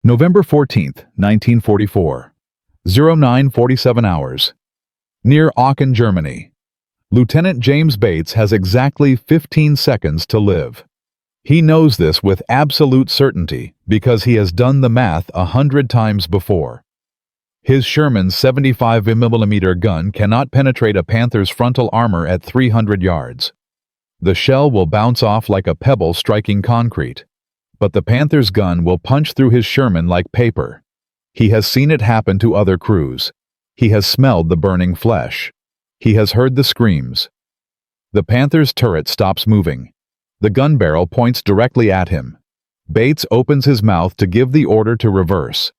November 14th, 1944. 09:47 hours. Near Aachen, Germany. Lieutenant James Bates has exactly 15 seconds to live. He knows this with absolute certainty because he has done the math 100 times before. His Sherman 75mm gun cannot penetrate a Panther's frontal armor at 300 yards. The shell will bounce off like a pebble striking concrete. But the Panther's gun will punch through his Sherman like paper. He has seen it happen to other crews. He has smelled the burning flesh. He has heard the screams. The Panther's turret stops moving. The gun barrel points directly at him. Bates opens his mouth to give the order to reverse.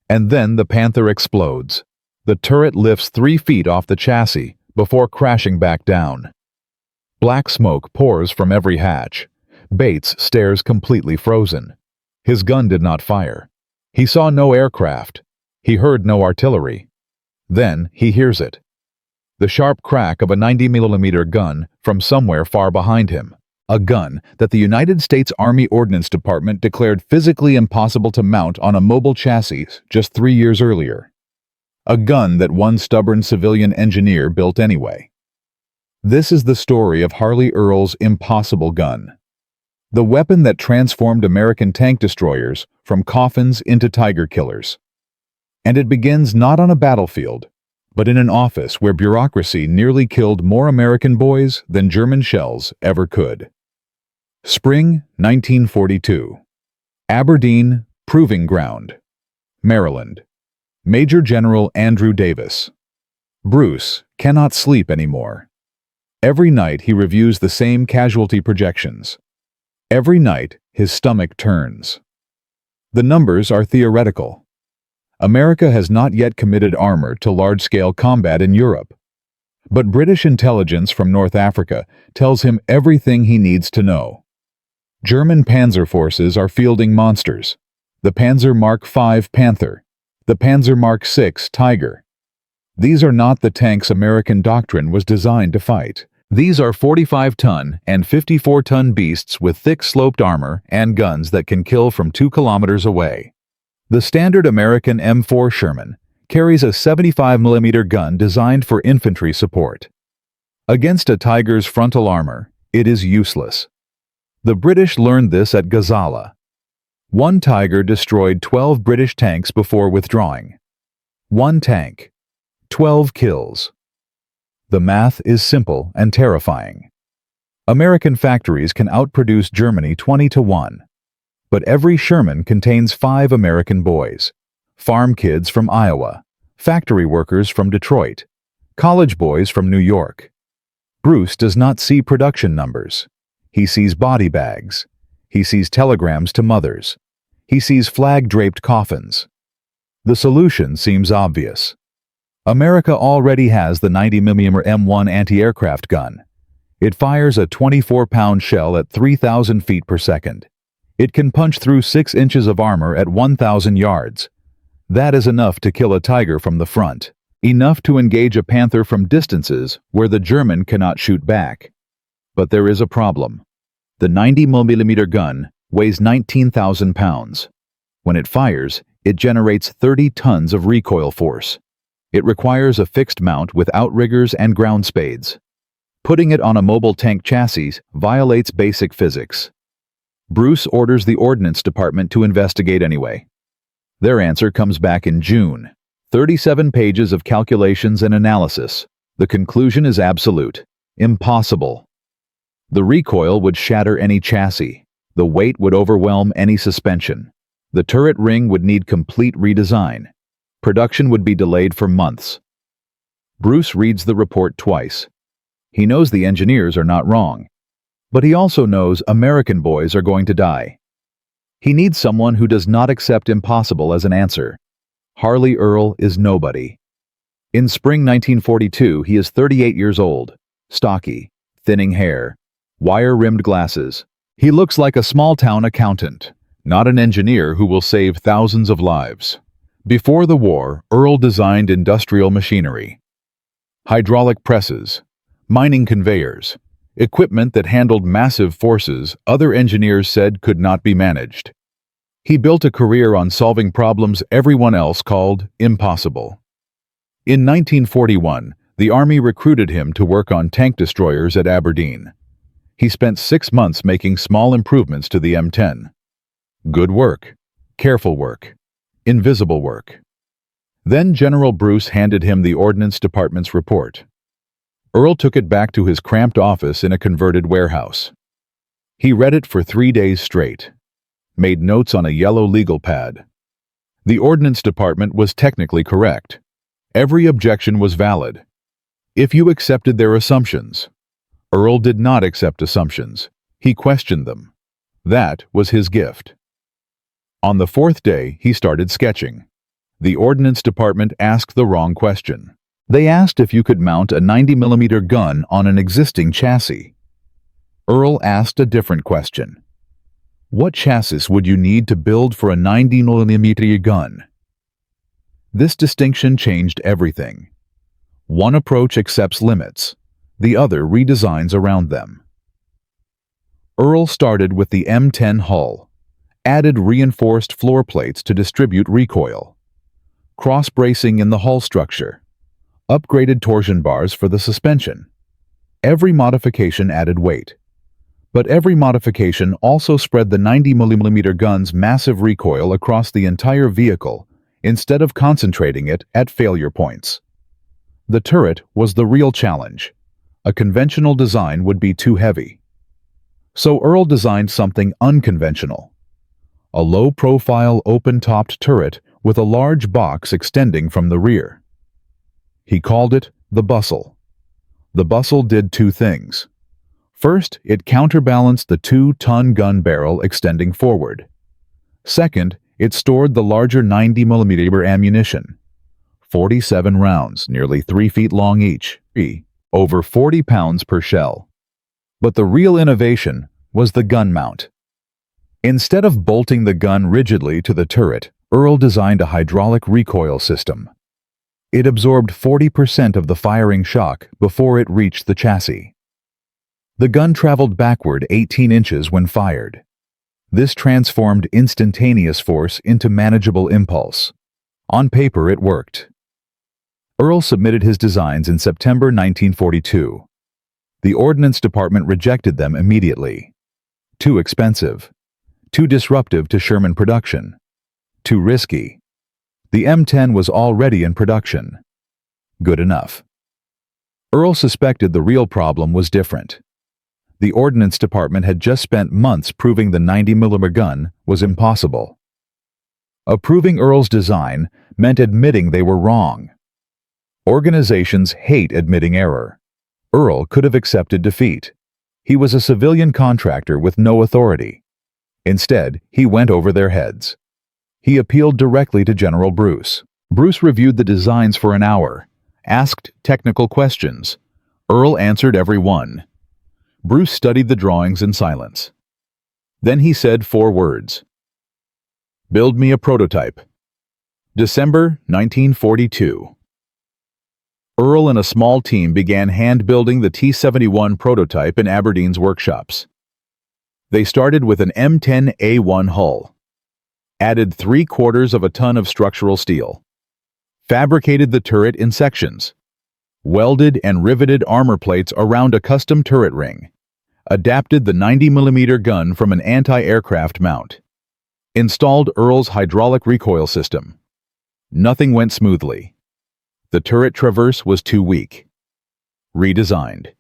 And then the Panther explodes. The turret lifts 3 feet off the chassis before crashing back down. Black smoke pours from every hatch. Bates stares completely frozen. His gun did not fire. He saw no aircraft. He heard no artillery. Then he hears it. The sharp crack of a 90mm gun from somewhere far behind him. A gun that the United States Army Ordnance Department declared physically impossible to mount on a mobile chassis just 3 years earlier. A gun that one stubborn civilian engineer built anyway. This is the story of Harley Earl's impossible gun. The weapon that transformed American tank destroyers from coffins into tiger killers. And it begins not on a battlefield, but in an office where bureaucracy nearly killed more American boys than German shells ever could. Spring 1942. Aberdeen, Proving Ground, Maryland. Major General Andrew Davis. Bruce cannot sleep anymore. Every night he reviews the same casualty projections. Every night, his stomach turns. The numbers are theoretical. America has not yet committed armor to large-scale combat in Europe. But British intelligence from North Africa tells him everything he needs to know. German Panzer forces are fielding monsters. The Panzer Mark V Panther, the Panzer Mark VI Tiger. These are not the tanks American doctrine was designed to fight. These are 45-ton and 54-ton beasts with thick sloped armor and guns that can kill from 2 kilometers away. The standard American M4 Sherman carries a 75mm gun designed for infantry support. Against a Tiger's frontal armor, it is useless. The British learned this at Gazala. One Tiger destroyed 12 British tanks before withdrawing. One tank, 12 kills. The math is simple and terrifying. American factories can outproduce Germany 20-1. But every Sherman contains 5 American boys. Farm kids from Iowa, factory workers from Detroit, college boys from New York. Bruce does not see production numbers. He sees body bags. He sees telegrams to mothers. He sees flag-draped coffins. The solution seems obvious. America already has the 90mm M1 anti-aircraft gun. It fires a 24-pound shell at 3,000 feet per second. It can punch through 6 inches of armor at 1,000 yards. That is enough to kill a Tiger from the front, enough to engage a Panther from distances where the German cannot shoot back. But there is a problem. The 90mm gun weighs 19,000 pounds. When it fires, it generates 30 tons of recoil force. It requires a fixed mount with outriggers and ground spades. Putting it on a mobile tank chassis violates basic physics. Bruce orders the Ordnance Department to investigate anyway. Their answer comes back in June. 37 pages of calculations and analysis. The conclusion is absolute. Impossible. The recoil would shatter any chassis. The weight would overwhelm any suspension. The turret ring would need complete redesign. Production would be delayed for months. Bruce reads the report twice. He knows the engineers are not wrong. But he also knows American boys are going to die. He needs someone who does not accept impossible as an answer. Harley Earl is nobody. In spring 1942, he is 38 years old, stocky, thinning hair, wire-rimmed glasses. He looks like a small-town accountant, not an engineer who will save thousands of lives. Before the war, Earl designed industrial machinery. Hydraulic presses, mining conveyors, equipment that handled massive forces other engineers said could not be managed. He built a career on solving problems everyone else called impossible. In 1941, the Army recruited him to work on tank destroyers at Aberdeen. He spent 6 months making small improvements to the M10. Good work, careful work, invisible work. Then General Bruce handed him the Ordnance Department's report. Earl took it back to his cramped office in a converted warehouse. He read it for 3 days straight, made notes on a yellow legal pad. The Ordnance Department was technically correct. Every objection was valid, if you accepted their assumptions. Earl did not accept assumptions. He questioned them. That was his gift. On the 4th day, he started sketching. The Ordnance Department asked the wrong question. They asked if you could mount a 90mm gun on an existing chassis. Earl asked a different question. What chassis would you need to build for a 90mm gun? This distinction changed everything. One approach accepts limits, the other redesigns around them. Earl started with the M10 hull, added reinforced floor plates to distribute recoil, cross-bracing in the hull structure, upgraded torsion bars for the suspension. Every modification added weight, but every modification also spread the 90mm gun's massive recoil across the entire vehicle instead of concentrating it at failure points. The turret was the real challenge. A conventional design would be too heavy. So Earl designed something unconventional. A low-profile, open-topped turret with a large box extending from the rear. He called it the bustle. The bustle did 2 things. First, it counterbalanced the 2-ton gun barrel extending forward. Second, it stored the larger 90mm ammunition. 47 rounds, nearly 3 feet long each, over 40 pounds per shell. But the real innovation was the gun mount. Instead of bolting the gun rigidly to the turret, Earl designed a hydraulic recoil system. It absorbed 40% of the firing shock before it reached the chassis. The gun traveled backward 18 inches when fired. This transformed instantaneous force into manageable impulse. On paper, it worked. Earl submitted his designs in September 1942. The Ordnance Department rejected them immediately. Too expensive. Too disruptive to Sherman production. Too risky. The M10 was already in production. Good enough. Earl suspected the real problem was different. The Ordnance Department had just spent months proving the 90mm gun was impossible. Approving Earl's design meant admitting they were wrong. Organizations hate admitting error. Earl could have accepted defeat. He was a civilian contractor with no authority. Instead, he went over their heads. He appealed directly to General Bruce. Bruce reviewed the designs for an hour, asked technical questions. Earl answered every one. Bruce studied the drawings in silence. Then he said 4 words. Build me a prototype. December 1942. Earl and a small team began hand-building the T-71 prototype in Aberdeen's workshops. They started with an M10A1 hull, added 3/4 of a ton of structural steel, fabricated the turret in sections, welded and riveted armor plates around a custom turret ring, adapted the 90mm gun from an anti-aircraft mount, installed Earl's hydraulic recoil system. Nothing went smoothly. The turret traverse was too weak. Redesigned.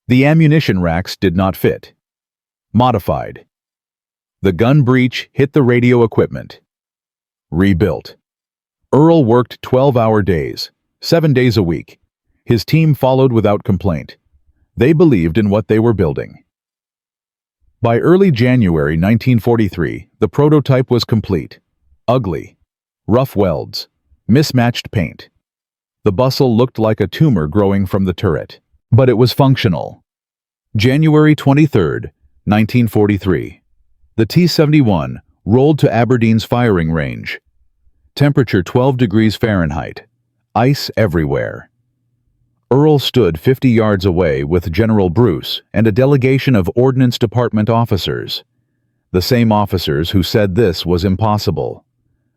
The ammunition racks did not fit. Modified. The gun breech hit the radio equipment. Rebuilt. Earl worked 12-hour days, 7 days a week. His team followed without complaint. They believed in what they were building. By early January 1943, the prototype was complete. Ugly. Rough welds. Mismatched paint. The bustle looked like a tumor growing from the turret. But it was functional. January 23, 1943. The T-71 rolled to Aberdeen's firing range. Temperature 12 degrees Fahrenheit. Ice everywhere. Earl stood 50 yards away with General Bruce and a delegation of Ordnance Department officers. The same officers who said this was impossible.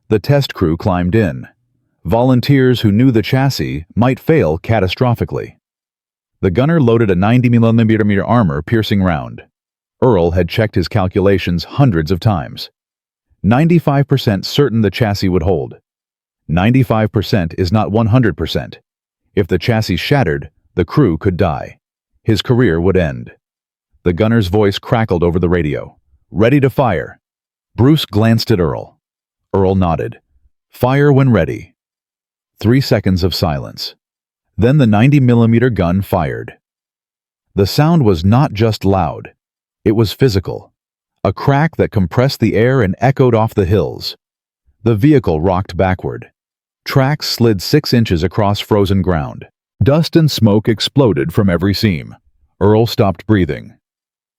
The test crew climbed in. Volunteers who knew the chassis might fail catastrophically. The gunner loaded a 90mm armor-piercing round. Earl had checked his calculations hundreds of times. 95% certain the chassis would hold. 95% is not 100%. If the chassis shattered, the crew could die. His career would end. The gunner's voice crackled over the radio. "Ready to fire." Bruce glanced at Earl. Earl nodded. "Fire when ready." 3 seconds of silence. Then the 90mm gun fired. The sound was not just loud. It was physical. A crack that compressed the air and echoed off the hills. The vehicle rocked backward. Tracks slid 6 inches across frozen ground. Dust and smoke exploded from every seam. Earl stopped breathing.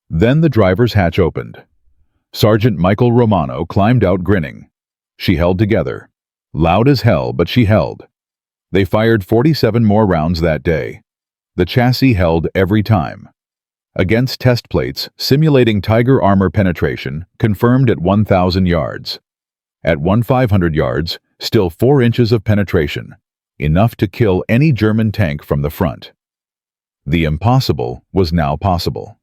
Then the driver's hatch opened. Sergeant Michael Romano climbed out grinning. She held together. Loud as hell, but she held. They fired 47 more rounds that day. The chassis held every time. Against test plates, simulating Tiger armor penetration, confirmed at 1,000 yards. At 1,500 yards, still 4 inches of penetration, enough to kill any German tank from the front. The impossible was now possible.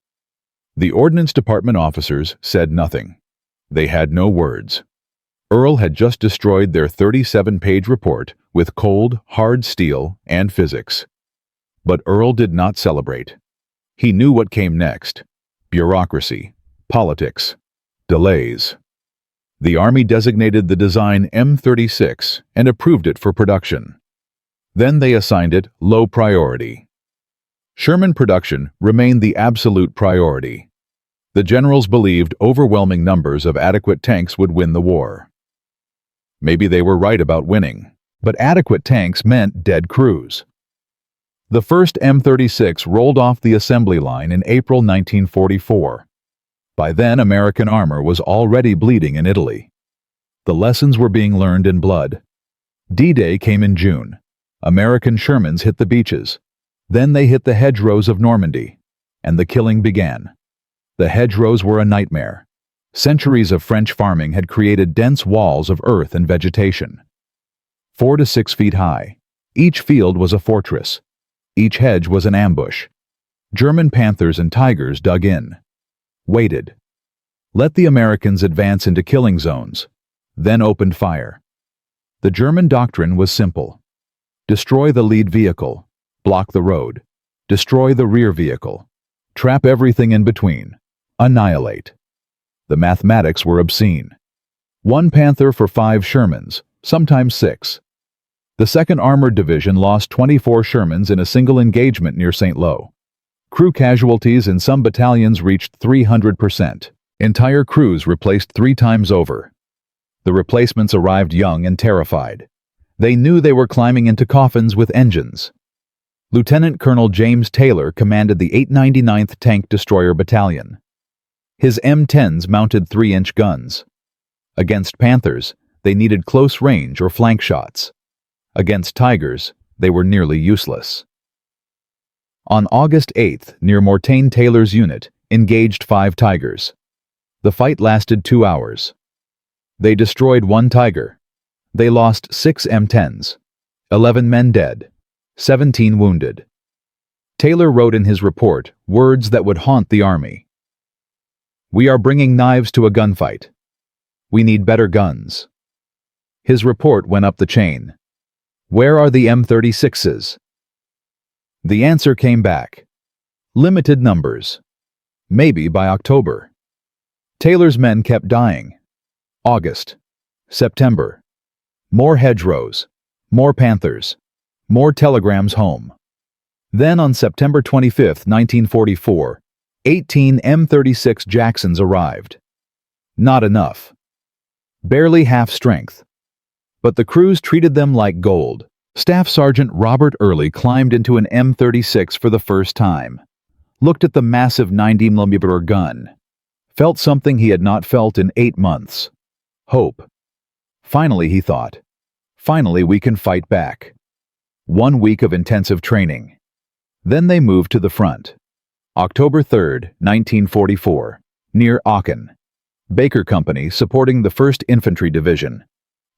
The Ordnance Department officers said nothing. They had no words. Earl had just destroyed their 37-page report with cold, hard steel and physics. But Earl did not celebrate. He knew what came next: bureaucracy, politics, delays. The Army designated the design M36 and approved it for production. Then they assigned it low priority. Sherman production remained the absolute priority. The generals believed overwhelming numbers of adequate tanks would win the war. Maybe they were right about winning, but adequate tanks meant dead crews. The first M36 rolled off the assembly line in April 1944. By then, American armor was already bleeding in Italy. The lessons were being learned in blood. D-Day came in June. American Shermans hit the beaches. Then they hit the hedgerows of Normandy, and the killing began. The hedgerows were a nightmare. Centuries of French farming had created dense walls of earth and vegetation. 4 to 6 feet high. Each field was a fortress. Each hedge was an ambush. German Panthers and Tigers dug in. Waited. Let the Americans advance into killing zones. Then opened fire. The German doctrine was simple. Destroy the lead vehicle. Block the road. Destroy the rear vehicle. Trap everything in between. Annihilate. The mathematics were obscene. 1 Panther for 5 Shermans, sometimes 6. The 2nd Armored Division lost 24 Shermans in a single engagement near St. Lo. Crew casualties in some battalions reached 300%. Entire crews replaced 3 times over. The replacements arrived young and terrified. They knew they were climbing into coffins with engines. Lieutenant Colonel James Taylor commanded the 899th Tank Destroyer Battalion. His M10s mounted 3-inch guns. Against Panthers, they needed close range or flank shots. Against Tigers, they were nearly useless. On August 8th, near Mortain Taylor's unit, engaged 5 Tigers. The fight lasted 2 hours. They destroyed 1 Tiger. They lost 6 M10s, 11 men dead, 17 wounded. Taylor wrote in his report words that would haunt the Army. "We are bringing knives to a gunfight. We need better guns." His report went up the chain. Where are the M36s? The answer came back. Limited numbers. Maybe by October. Taylor's men kept dying. August. September. More hedgerows. More Panthers. More telegrams home. Then on September 25, 1944, 18 M36 Jacksons arrived. Not enough. Barely half strength. But the crews treated them like gold. Staff Sergeant Robert Early climbed into an M36 for the first time. Looked at the massive 90mm gun. Felt something he had not felt in 8 months. Hope. Finally, he thought. Finally, we can fight back. 1 week of intensive training. Then they moved to the front. October 3, 1944, near Aachen. Baker Company supporting the 1st Infantry Division.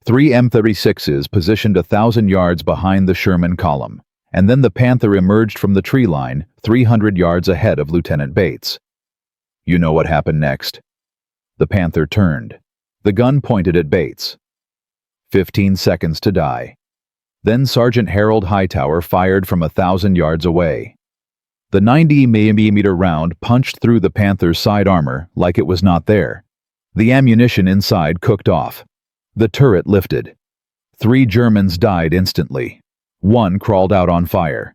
3 M36s positioned 1,000 yards behind the Sherman column, and then the Panther emerged from the tree line 300 yards ahead of Lieutenant Bates. You know what happened next? The Panther turned. The gun pointed at Bates. 15 seconds to die. Then Sergeant Harold Hightower fired from 1,000 yards away. The 90mm round punched through the Panther's side armor like it was not there. The ammunition inside cooked off. The turret lifted. 3 Germans died instantly. 1 crawled out on fire.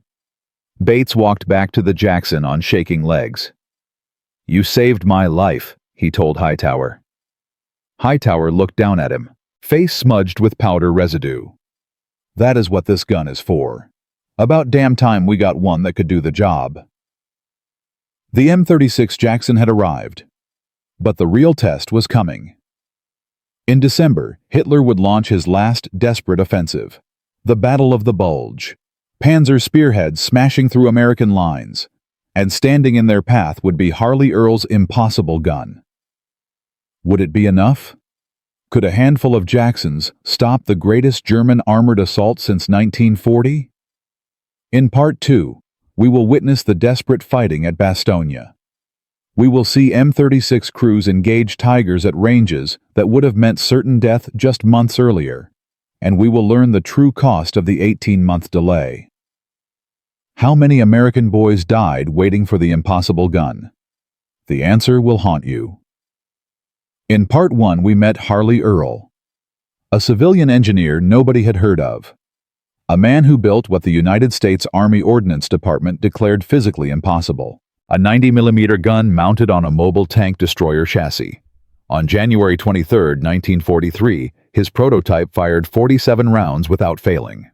Bates walked back to the Jackson on shaking legs. "You saved my life," he told Hightower. Hightower looked down at him, face smudged with powder residue. "That is what this gun is for. About damn time we got one that could do the job." The M36 Jackson had arrived, but the real test was coming. In December, Hitler would launch his last desperate offensive, the Battle of the Bulge. Panzer spearheads smashing through American lines, and standing in their path would be Harley Earl's impossible gun. Would it be enough? Could a handful of Jacksons stop the greatest German armored assault since 1940? In Part 2, we will witness the desperate fighting at Bastogne. We will see M36 crews engage Tigers at ranges that would have meant certain death just months earlier, and we will learn the true cost of the 18-month delay. How many American boys died waiting for the impossible gun? The answer will haunt you. In Part 1, we met Harley Earl, a civilian engineer nobody had heard of, a man who built what the United States Army Ordnance Department declared physically impossible. A 90mm gun mounted on a mobile tank destroyer chassis. On January 23, 1943, his prototype fired 47 rounds without failing.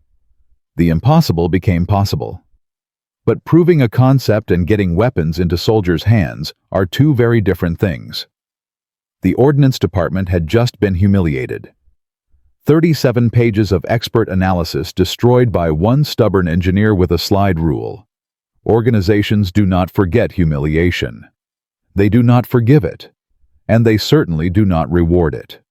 The impossible became possible. But proving a concept and getting weapons into soldiers' hands are two very different things. The Ordnance Department had just been humiliated. 37 pages of expert analysis destroyed by one stubborn engineer with a slide rule. Organizations do not forget humiliation. They do not forgive it, and they certainly do not reward it.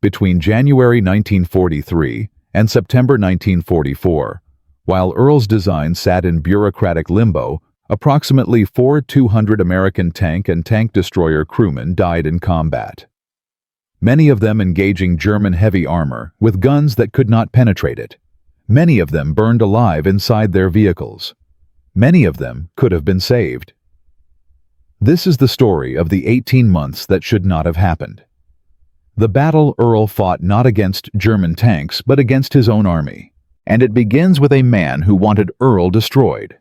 Between January 1943 and September 1944, while Earl's design sat in bureaucratic limbo, approximately 4,200 American tank and tank destroyer crewmen died in combat. Many of them engaging German heavy armor with guns that could not penetrate it. Many of them burned alive inside their vehicles. Many of them could have been saved. This is the story of the 18 months that should not have happened. The battle Earl fought not against German tanks but against his own army, and it begins with a man who wanted Earl destroyed.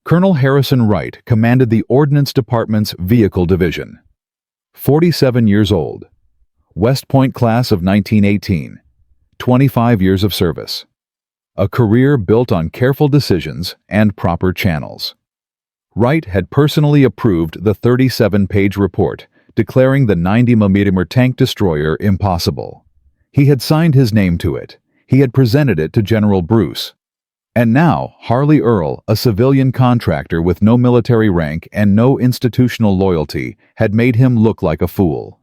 Colonel Harrison Wright commanded the Ordnance Department's Vehicle Division. 47 years old, West Point class of 1918, 25 years of service. A career built on careful decisions and proper channels. Wright had personally approved the 37-page report declaring the 90mm tank destroyer impossible. He had signed his name to it. He had presented it to General Bruce. And now, Harley Earl, a civilian contractor with no military rank and no institutional loyalty, had made him look like a fool.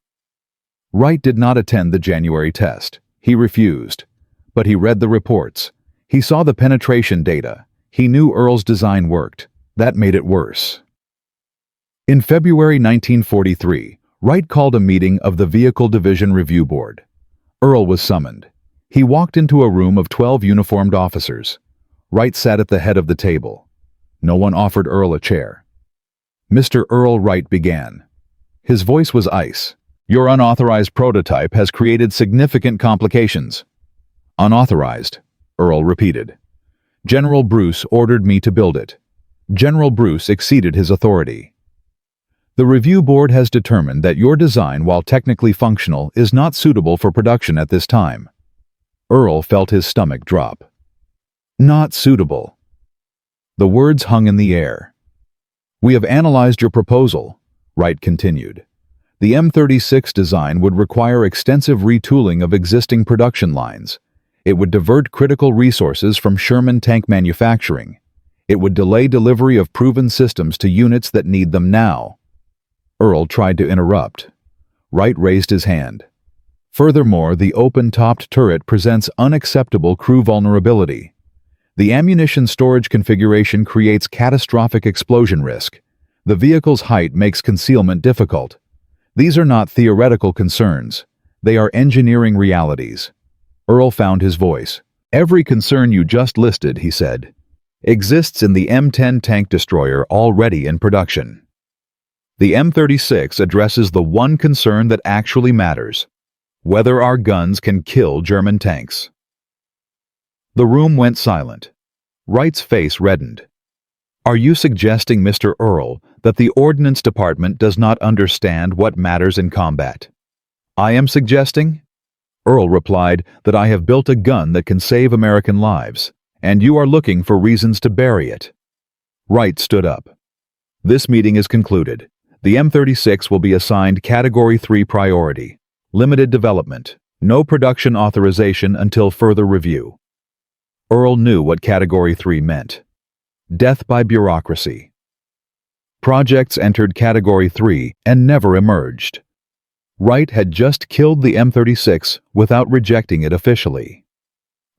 Wright did not attend the January test. He refused. But he read the reports. He saw the penetration data. He knew Earl's design worked. That made it worse. In February 1943, Wright called a meeting of the Vehicle Division Review Board. Earl was summoned. He walked into a room of 12 uniformed officers. Wright sat at the head of the table. No one offered Earl a chair. Mr. Earl Wright began. His voice was ice. "Your unauthorized prototype has created significant complications." "Unauthorized," Earl repeated. "General Bruce ordered me to build it." General Bruce exceeded his authority. "The review board has determined that your design, while technically functional, is not suitable for production at this time." Earl felt his stomach drop. "Not suitable." The words hung in the air. "We have analyzed your proposal," Wright continued. "The M36 design would require extensive retooling of existing production lines. It would divert critical resources from Sherman tank manufacturing. It would delay delivery of proven systems to units that need them now." Earl tried to interrupt. Wright raised his hand. Furthermore, the open-topped turret presents unacceptable crew vulnerability. The ammunition storage configuration creates catastrophic explosion risk. The vehicle's height makes concealment difficult. These are not theoretical concerns. They are engineering realities. Earl found his voice. Every concern you just listed, he said, exists in the M10 tank destroyer already in production. The M36 addresses the one concern that actually matters: whether our guns can kill German tanks. The room went silent. Wright's face reddened. Are you suggesting, Mr. Earl, that the Ordnance Department does not understand what matters in combat? I am suggesting? Earl replied that I have built a gun that can save American lives, and you are looking for reasons to bury it. Wright stood up. This meeting is concluded. The M36 will be assigned Category 3 priority. Limited development. No production authorization until further review. Earl knew what Category 3 meant. Death by bureaucracy. Projects entered Category 3 and never emerged. Wright had just killed the M36 without rejecting it officially.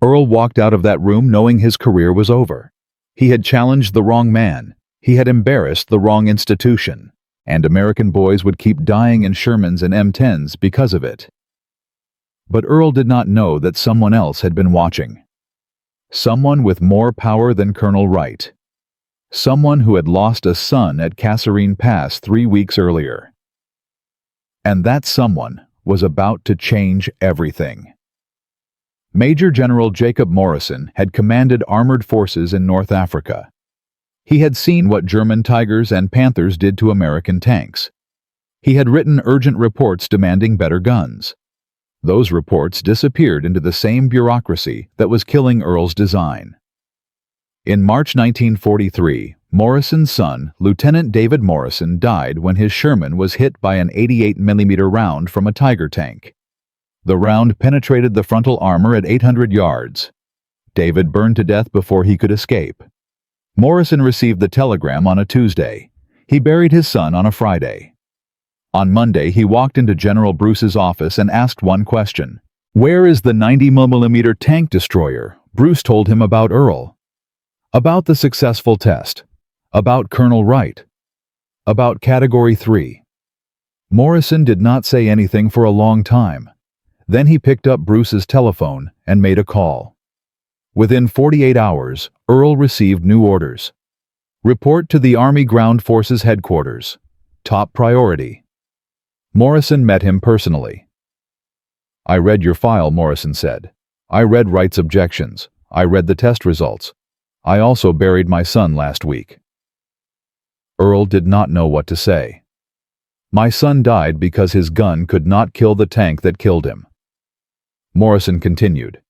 Earl walked out of that room knowing his career was over. He had challenged the wrong man. He had embarrassed the wrong institution. And American boys would keep dying in Shermans and M10s because of it. But Earl did not know that someone else had been watching. Someone with more power than Colonel Wright. Someone who had lost a son at Kasserine Pass 3 weeks earlier. And that someone was about to change everything. Major General Jacob Morrison had commanded armored forces in North Africa. He had seen what German Tigers and Panthers did to American tanks. He had written urgent reports demanding better guns. Those reports disappeared into the same bureaucracy that was killing Earl's design. In March 1943, Morrison's son, Lieutenant David Morrison, died when his Sherman was hit by an 88mm round from a Tiger tank. The round penetrated the frontal armor at 800 yards. David burned to death before he could escape. Morrison received the telegram on a Tuesday. He buried his son on a Friday. On Monday, he walked into General Bruce's office and asked one question. Where is the 90mm tank destroyer? Bruce told him about Earl. About the successful test. About Colonel Wright. About Category 3. Morrison did not say anything for a long time. Then he picked up Bruce's telephone and made a call. Within 48 hours, Earl received new orders. Report to the Army Ground Forces Headquarters. Top priority. Morrison met him personally. I read your file, Morrison said. I read Wright's objections. I read the test results. I also buried my son last week. Earl did not know what to say. My son died because his gun could not kill the tank that killed him. Morrison continued.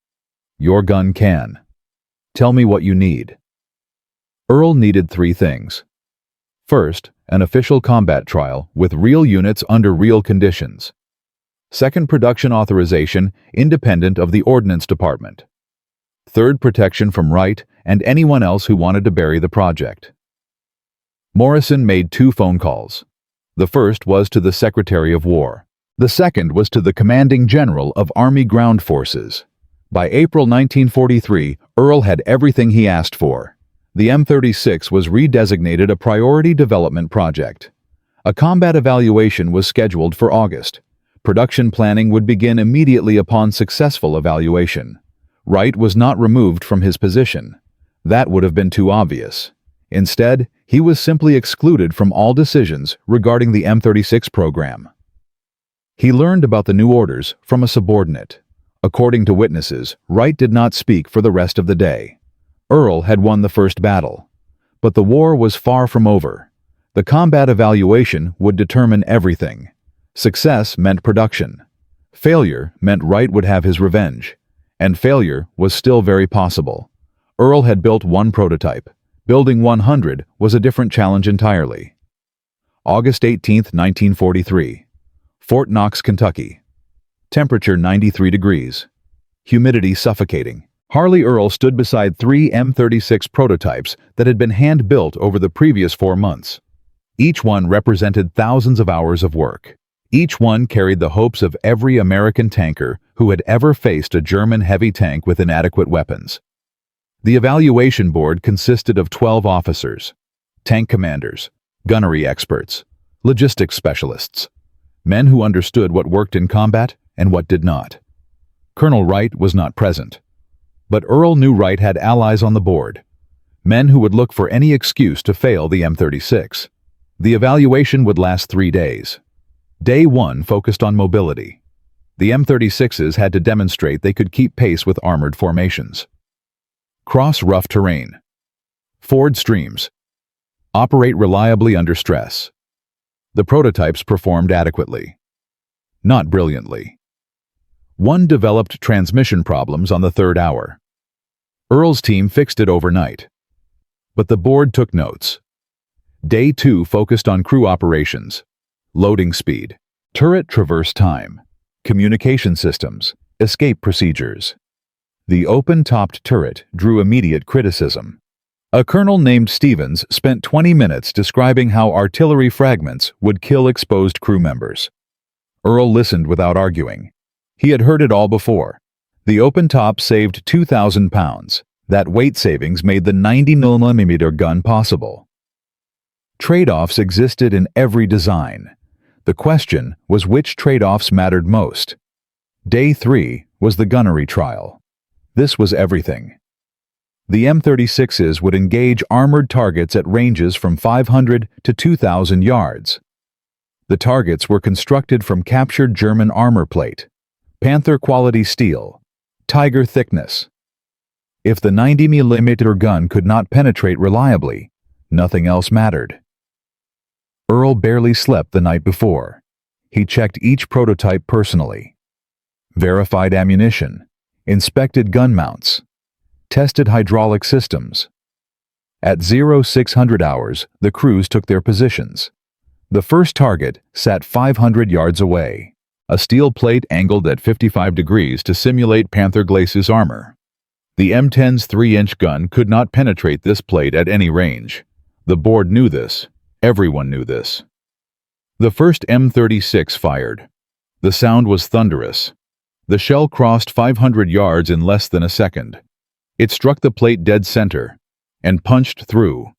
Your gun can. Tell me what you need. Earl needed 3 things. First, an official combat trial with real units under real conditions. Second, production authorization independent of the Ordnance Department. Third, protection from Wright and anyone else who wanted to bury the project. Morrison made 2 phone calls. The first was to the Secretary of War. The second was to the Commanding General of Army Ground Forces. By April 1943, Earl had everything he asked for. The M36 was redesignated a priority development project. A combat evaluation was scheduled for August. Production planning would begin immediately upon successful evaluation. Wright was not removed from his position. That would have been too obvious. Instead, he was simply excluded from all decisions regarding the M36 program. He learned about the new orders from a subordinate. According to witnesses, Wright did not speak for the rest of the day. Earl had won the first battle. But the war was far from over. The combat evaluation would determine everything. Success meant production. Failure meant Wright would have his revenge. And failure was still very possible. Earl had built 1 prototype. Building 100 was a different challenge entirely. August 18, 1943. Fort Knox, Kentucky. Temperature 93 degrees. Humidity suffocating. Harley Earl stood beside 3 M36 prototypes that had been hand-built over the previous 4 months. Each one represented thousands of hours of work. Each one carried the hopes of every American tanker who had ever faced a German heavy tank with inadequate weapons. The evaluation board consisted of 12 officers, tank commanders, gunnery experts, logistics specialists, men who understood what worked in combat and what did not. Colonel Wright was not present, but Earl knew Wright had allies on the board, men who would look for any excuse to fail the M36. The evaluation would last 3 days. Day 1 focused on mobility. The M36s had to demonstrate they could keep pace with armored formations. Cross rough terrain. Ford streams. Operate reliably under stress. The prototypes performed adequately. Not brilliantly. One developed transmission problems on the 3rd hour. Earl's team fixed it overnight. But the board took notes. Day 2 focused on crew operations, loading speed, turret traverse time, communication systems, escape procedures. The open-topped turret drew immediate criticism. A colonel named Stevens spent 20 minutes describing how artillery fragments would kill exposed crew members. Earl listened without arguing. He had heard it all before. The open top saved 2,000 pounds. That weight savings made the 90mm gun possible. Trade-offs existed in every design. The question was which trade-offs mattered most. Day 3 was the gunnery trial. This was everything. The M36s would engage armored targets at ranges from 500 to 2,000 yards. The targets were constructed from captured German armor plate, Panther quality steel, Tiger thickness. If the 90mm gun could not penetrate reliably, nothing else mattered. Earl barely slept the night before. He checked each prototype personally, verified ammunition, inspected gun mounts, tested hydraulic systems. At 0600 hours, the crews took their positions. The first target sat 500 yards away, a steel plate angled at 55 degrees to simulate Panther Glace's armor. The M10's 3-inch gun could not penetrate this plate at any range. The board knew this. Everyone knew this. The first M36 fired. The sound was thunderous. The shell crossed 500 yards in less than a second. It struck the plate dead center and punched through.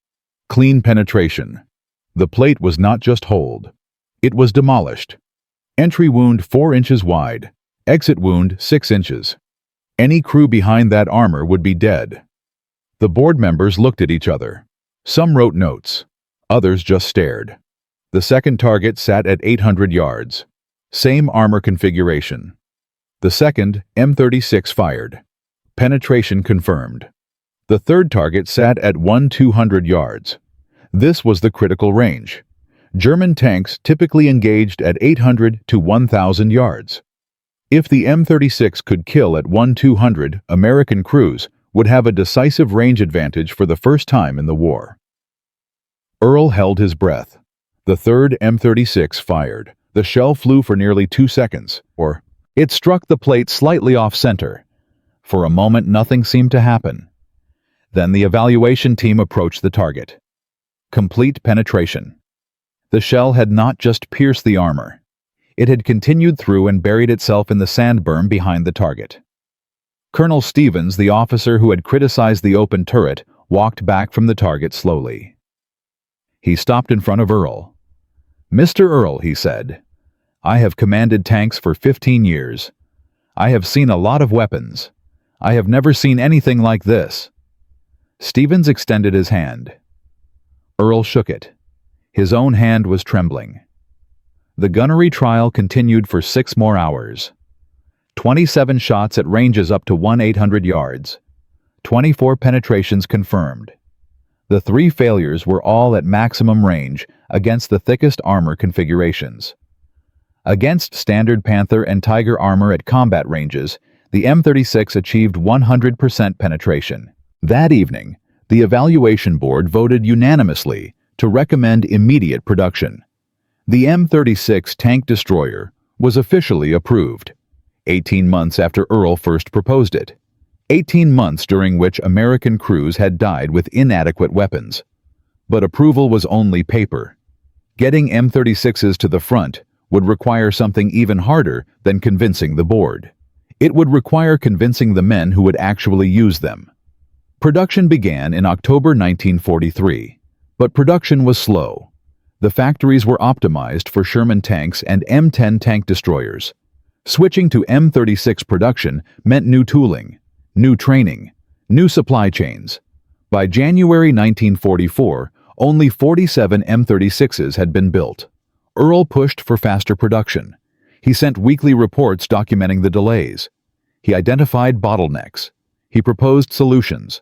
Clean penetration. The plate was not just holed. It was demolished. Entry wound 4 inches wide. Exit wound 6 inches. Any crew behind that armor would be dead. The board members looked at each other. Some wrote notes. Others just stared. The second target sat at 800 yards. Same armor configuration. The second M36 fired. Penetration confirmed. The third target sat at 200 yards. This was the critical range. German tanks typically engaged at 800 to 1,000 yards. If the M36 could kill at 200, American crews would have a decisive range advantage for the first time in the war. Earl held his breath. The third M36 fired. The shell flew for nearly 2 seconds, or it struck the plate slightly off-center. For a moment, nothing seemed to happen. Then the evaluation team approached the target. Complete penetration. The shell had not just pierced the armor. It had continued through and buried itself in the sand berm behind the target. Colonel Stevens, the officer who had criticized the open turret, walked back from the target slowly. He stopped in front of Earl. "Mr. Earl," he said, "I have commanded tanks for 15 years. I have seen a lot of weapons. I have never seen anything like this." Stevens extended his hand. Earl shook it. His own hand was trembling. The gunnery trial continued for 6 more hours. 27 shots at ranges up to 1,800 yards. 24 penetrations confirmed. The 3 failures were all at maximum range against the thickest armor configurations. Against standard Panther and Tiger armor at combat ranges, the M36 achieved 100% penetration. That evening, the evaluation board voted unanimously to recommend immediate production. The M36 tank destroyer was officially approved, 18 months after Earl first proposed it. 18 months during which American crews had died with inadequate weapons. But approval was only paper. Getting M36s to the front would require something even harder than convincing the board. It would require convincing the men who would actually use them. Production began in October 1943, but production was slow. The factories were optimized for Sherman tanks and M10 tank destroyers. Switching to M36 production meant new tooling, new training, new supply chains. By January 1944, only 47 M36s had been built. Earl pushed for faster production. He sent weekly reports documenting the delays. He identified bottlenecks. He proposed solutions.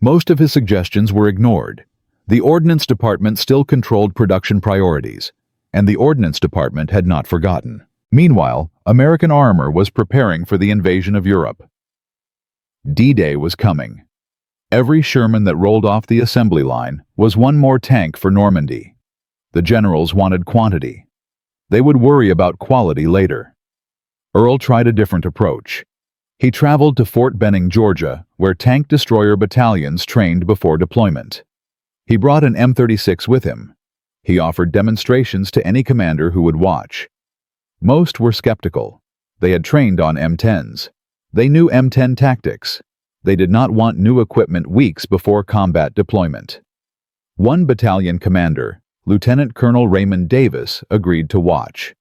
Most of his suggestions were ignored. The Ordnance Department still controlled production priorities, and the Ordnance Department had not forgotten. Meanwhile, American armor was preparing for the invasion of Europe. D-Day was coming. Every Sherman that rolled off the assembly line was one more tank for Normandy. The generals wanted quantity. They would worry about quality later. Earl tried a different approach. He traveled to Fort Benning, Georgia, where tank destroyer battalions trained before deployment. He brought an M36 with him. He offered demonstrations to any commander who would watch. Most were skeptical. They had trained on M10s. They knew M10 tactics. They did not want new equipment weeks before combat deployment. One battalion commander, Lieutenant Colonel Raymond Davis, agreed to watch.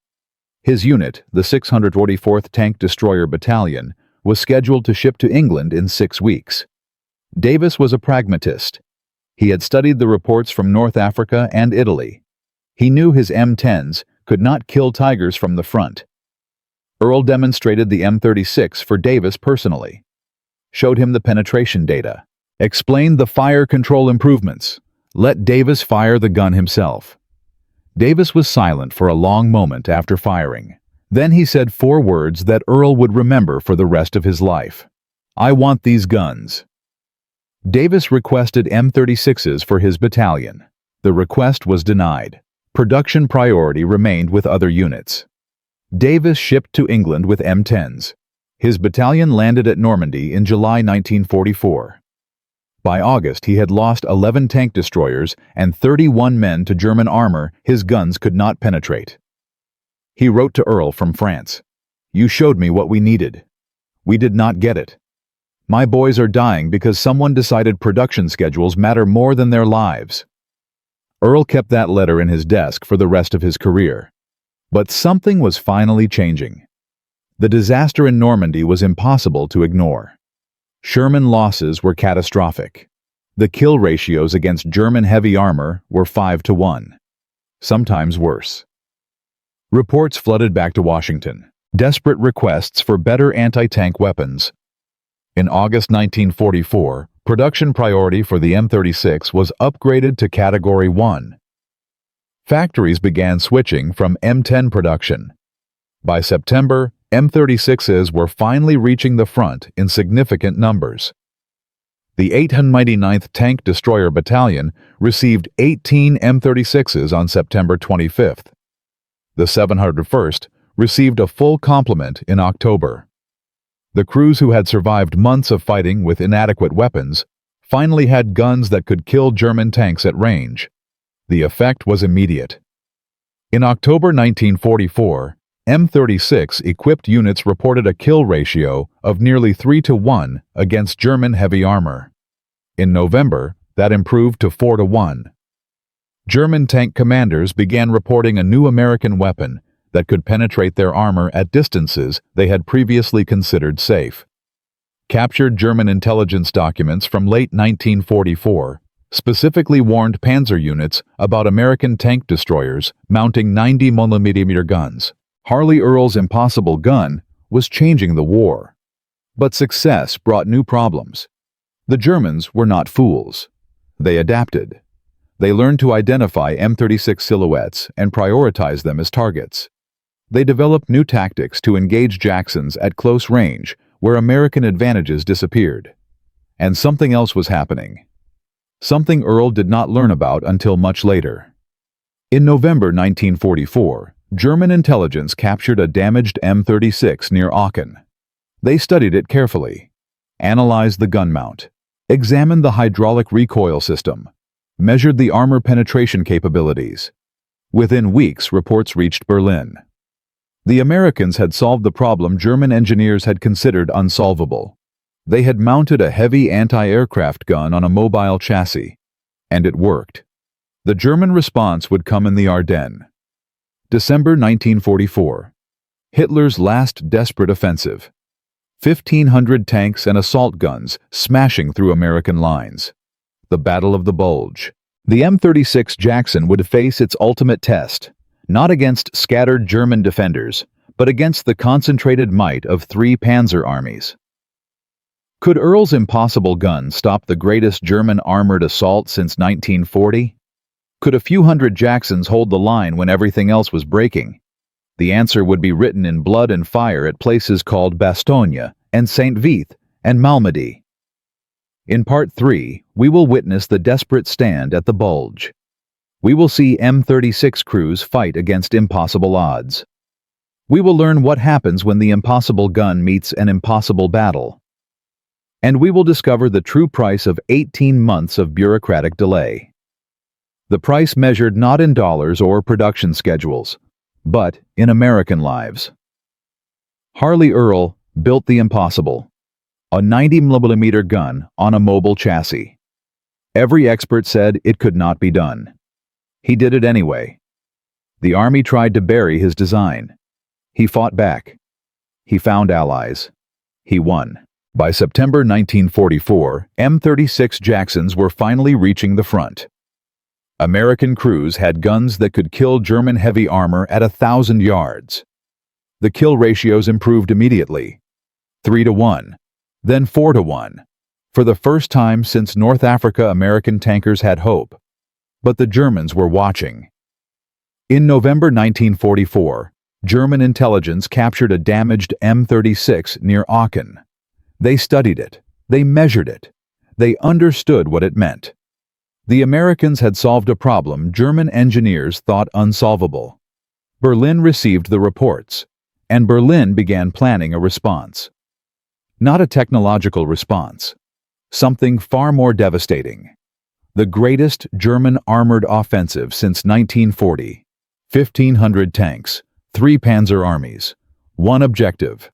His unit, the 644th Tank Destroyer Battalion, was scheduled to ship to England in 6 weeks. Davis was a pragmatist. He had studied the reports from North Africa and Italy. He knew his M10s could not kill Tigers from the front. Earl demonstrated the M36 for Davis personally, showed him the penetration data, explained the fire control improvements, let Davis fire the gun himself. Davis was silent for a long moment after firing. Then he said 4 words that Earl would remember for the rest of his life. "I want these guns." Davis requested M36s for his battalion. The request was denied. Production priority remained with other units. Davis shipped to England with M10s. His battalion landed at Normandy in July 1944. By August, he had lost 11 tank destroyers and 31 men to German armor his guns could not penetrate. He wrote to Earl from France, "You showed me what we needed. We did not get it. My boys are dying because someone decided production schedules matter more than their lives." Earl kept that letter in his desk for the rest of his career. But something was finally changing. The disaster in Normandy was impossible to ignore. Sherman losses were catastrophic. The kill ratios against German heavy armor were 5-1, sometimes worse. Reports flooded back to Washington, desperate requests for better anti-tank weapons. In August 1944, production priority for the M36 was upgraded to Category 1. Factories began switching from M10 production. By September, M36s were finally reaching the front in significant numbers. The 899th Tank Destroyer Battalion received 18 M36s on September 25th. The 701st received a full complement in October. The crews who had survived months of fighting with inadequate weapons finally had guns that could kill German tanks at range. The effect was immediate. In October 1944, M36-equipped units reported a kill ratio of nearly 3-1 against German heavy armor. In November, that improved to 4-1. German tank commanders began reporting a new American weapon that could penetrate their armor at distances they had previously considered safe. Captured German intelligence documents from late 1944 specifically warned Panzer units about American tank destroyers mounting 90mm guns. Harley Earl's impossible gun was changing the war. But success brought new problems. The Germans were not fools. They adapted. They learned to identify M36 silhouettes and prioritize them as targets. They developed new tactics to engage Jacksons at close range where American advantages disappeared. And something else was happening. Something Earl did not learn about until much later. In November 1944, German intelligence captured a damaged M36 near Aachen. They studied it carefully, analyzed the gun mount, examined the hydraulic recoil system, measured the armor penetration capabilities. Within weeks, reports reached Berlin. The Americans had solved the problem German engineers had considered unsolvable. They had mounted a heavy anti-aircraft gun on a mobile chassis, and it worked. The German response would come in the Ardennes. December 1944. Hitler's last desperate offensive. 1,500 tanks and assault guns smashing through American lines. The Battle of the Bulge. The M36 Jackson would face its ultimate test, not against scattered German defenders, but against the concentrated might of 3 panzer armies. Could Earl's impossible gun stop the greatest German armored assault since 1940? Could a few hundred Jacksons hold the line when everything else was breaking? The answer would be written in blood and fire at places called Bastogne and St. Vith and Malmedy. In Part 3, we will witness the desperate stand at the Bulge. We will see M36 crews fight against impossible odds. We will learn what happens when the impossible gun meets an impossible battle. And we will discover the true price of 18 months of bureaucratic delay. The price measured not in dollars or production schedules, but in American lives. Harley Earl built the impossible, a 90mm gun on a mobile chassis. Every expert said it could not be done. He did it anyway. The Army tried to bury his design. He fought back. He found allies. He won. By September 1944, M36 Jacksons were finally reaching the front. American crews had guns that could kill German heavy armor at 1,000 yards. The kill ratios improved immediately. 3-to-1, then 4-to-1, for the first time since North Africa American tankers had hope. But the Germans were watching. In November 1944, German intelligence captured a damaged M36 near Aachen. They studied it. They measured it. They understood what it meant. The Americans had solved a problem German engineers thought unsolvable. Berlin received the reports, and Berlin began planning a response. Not a technological response. Something far more devastating. The greatest German armored offensive since 1940. 1,500 tanks, 3 panzer armies. One objective: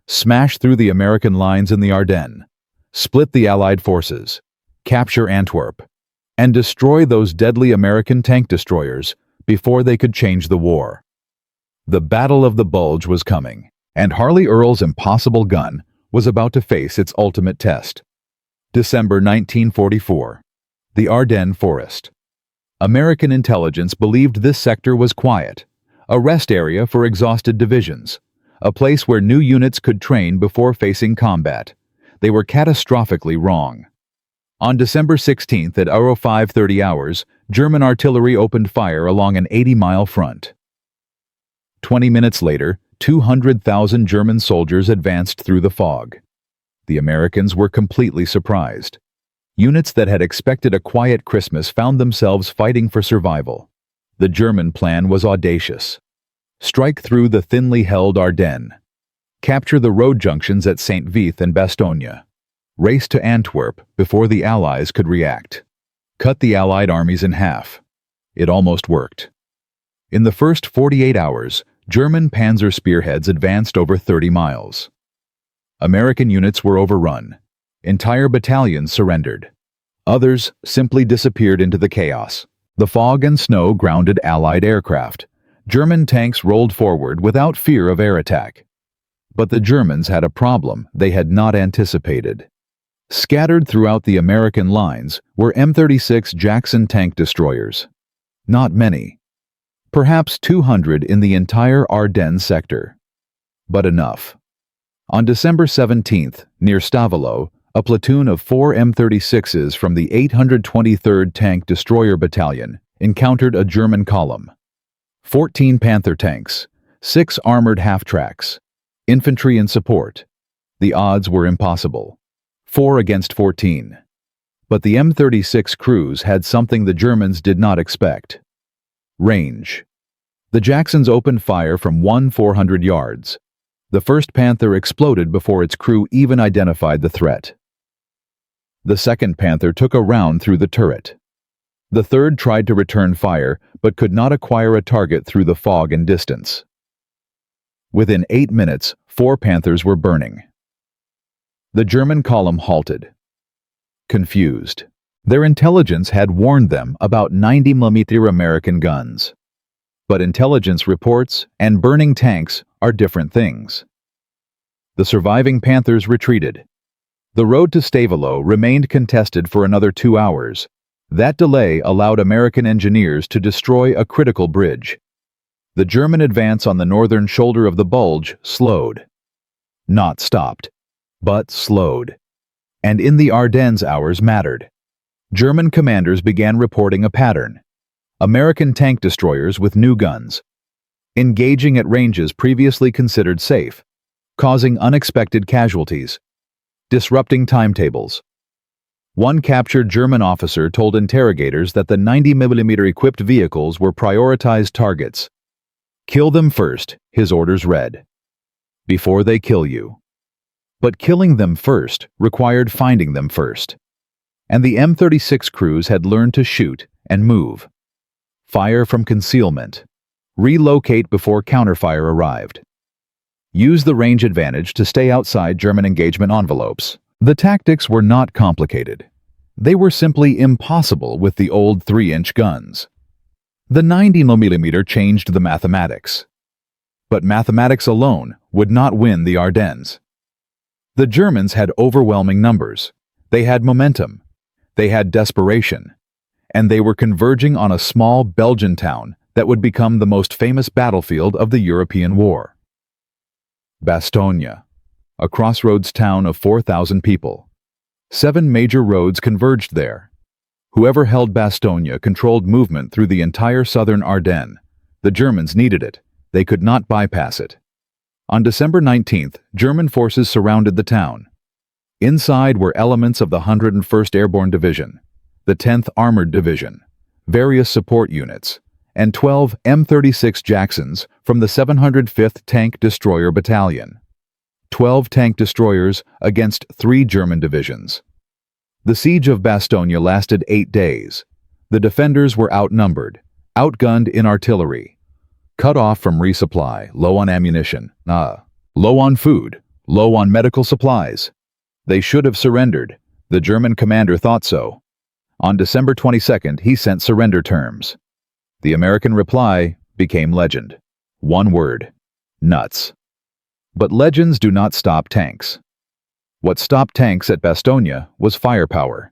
smash through the American lines in the Ardennes, split the Allied forces, capture Antwerp, and destroy those deadly American tank destroyers before they could change the war. The Battle of the Bulge was coming, and Harley Earl's impossible gun was about to face its ultimate test. December 1944. The Ardennes Forest. American intelligence believed this sector was quiet, a rest area for exhausted divisions, a place where new units could train before facing combat. They were catastrophically wrong. On December 16th at 0530 hours, German artillery opened fire along an 80-mile front. 20 minutes later, 200,000 German soldiers advanced through the fog. The Americans were completely surprised. Units that had expected a quiet Christmas found themselves fighting for survival. The German plan was audacious. Strike through the thinly held Ardennes. Capture the road junctions at St. Vith and Bastogne. Race to Antwerp before the Allies could react. Cut the Allied armies in half. It almost worked. In the first 48 hours, German Panzer spearheads advanced over 30 miles. American units were overrun. Entire battalions surrendered. Others simply disappeared into the chaos. The fog and snow grounded Allied aircraft. German tanks rolled forward without fear of air attack. But the Germans had a problem they had not anticipated. Scattered throughout the American lines were M36 Jackson tank destroyers. Not many. Perhaps 200 in the entire Ardennes sector. But enough. On December 17th, near Stavelot, a platoon of 4 M36s from the 823rd Tank Destroyer Battalion encountered a German column. 14 Panther tanks, 6 armored half-tracks, infantry in support. The odds were impossible. 4 against 14. But the M36 crews had something the Germans did not expect. Range. The Jacksons opened fire from 400 yards. The first Panther exploded before its crew even identified the threat. The second Panther took a round through the turret. The third tried to return fire, but could not acquire a target through the fog and distance. Within 8 minutes, 4 Panthers were burning. The German column halted, confused. Their intelligence had warned them about 90mm American guns. But intelligence reports and burning tanks are different things. The surviving Panthers retreated. The road to Stavelot remained contested for another 2 hours. That delay allowed American engineers to destroy a critical bridge. The German advance on the northern shoulder of the Bulge slowed. Not stopped, but slowed. And in the Ardennes, hours mattered. German commanders began reporting a pattern. American tank destroyers with new guns, engaging at ranges previously considered safe, causing unexpected casualties, disrupting timetables. One captured German officer told interrogators that the 90mm equipped vehicles were prioritized targets. Kill them first, his orders read, before they kill you. But killing them first required finding them first. And the M36 crews had learned to shoot and move. Fire from concealment. Relocate before counterfire arrived. Use the range advantage to stay outside German engagement envelopes. The tactics were not complicated. They were simply impossible with the old 3-inch guns. The 90mm changed the mathematics. But mathematics alone would not win the Ardennes. The Germans had overwhelming numbers. They had momentum. They had desperation. And they were converging on a small Belgian town that would become the most famous battlefield of the European War. Bastogne, a crossroads town of 4,000 people. 7 major roads converged there. Whoever held Bastogne controlled movement through the entire southern Ardennes. The Germans needed it. They could not bypass it. On December 19th, German forces surrounded the town. Inside were elements of the 101st Airborne Division, the 10th Armored Division, various support units, and 12 M36 Jacksons from the 705th Tank Destroyer Battalion. 12 tank destroyers against 3 German divisions. The siege of Bastogne lasted 8 days. The defenders were outnumbered, outgunned in artillery, cut off from resupply, low on ammunition, low on food, low on medical supplies. They should have surrendered. The German commander thought so. On December 22nd, he sent surrender terms. The American reply became legend. One word: nuts. But legends do not stop tanks. What stopped tanks at Bastogne was firepower.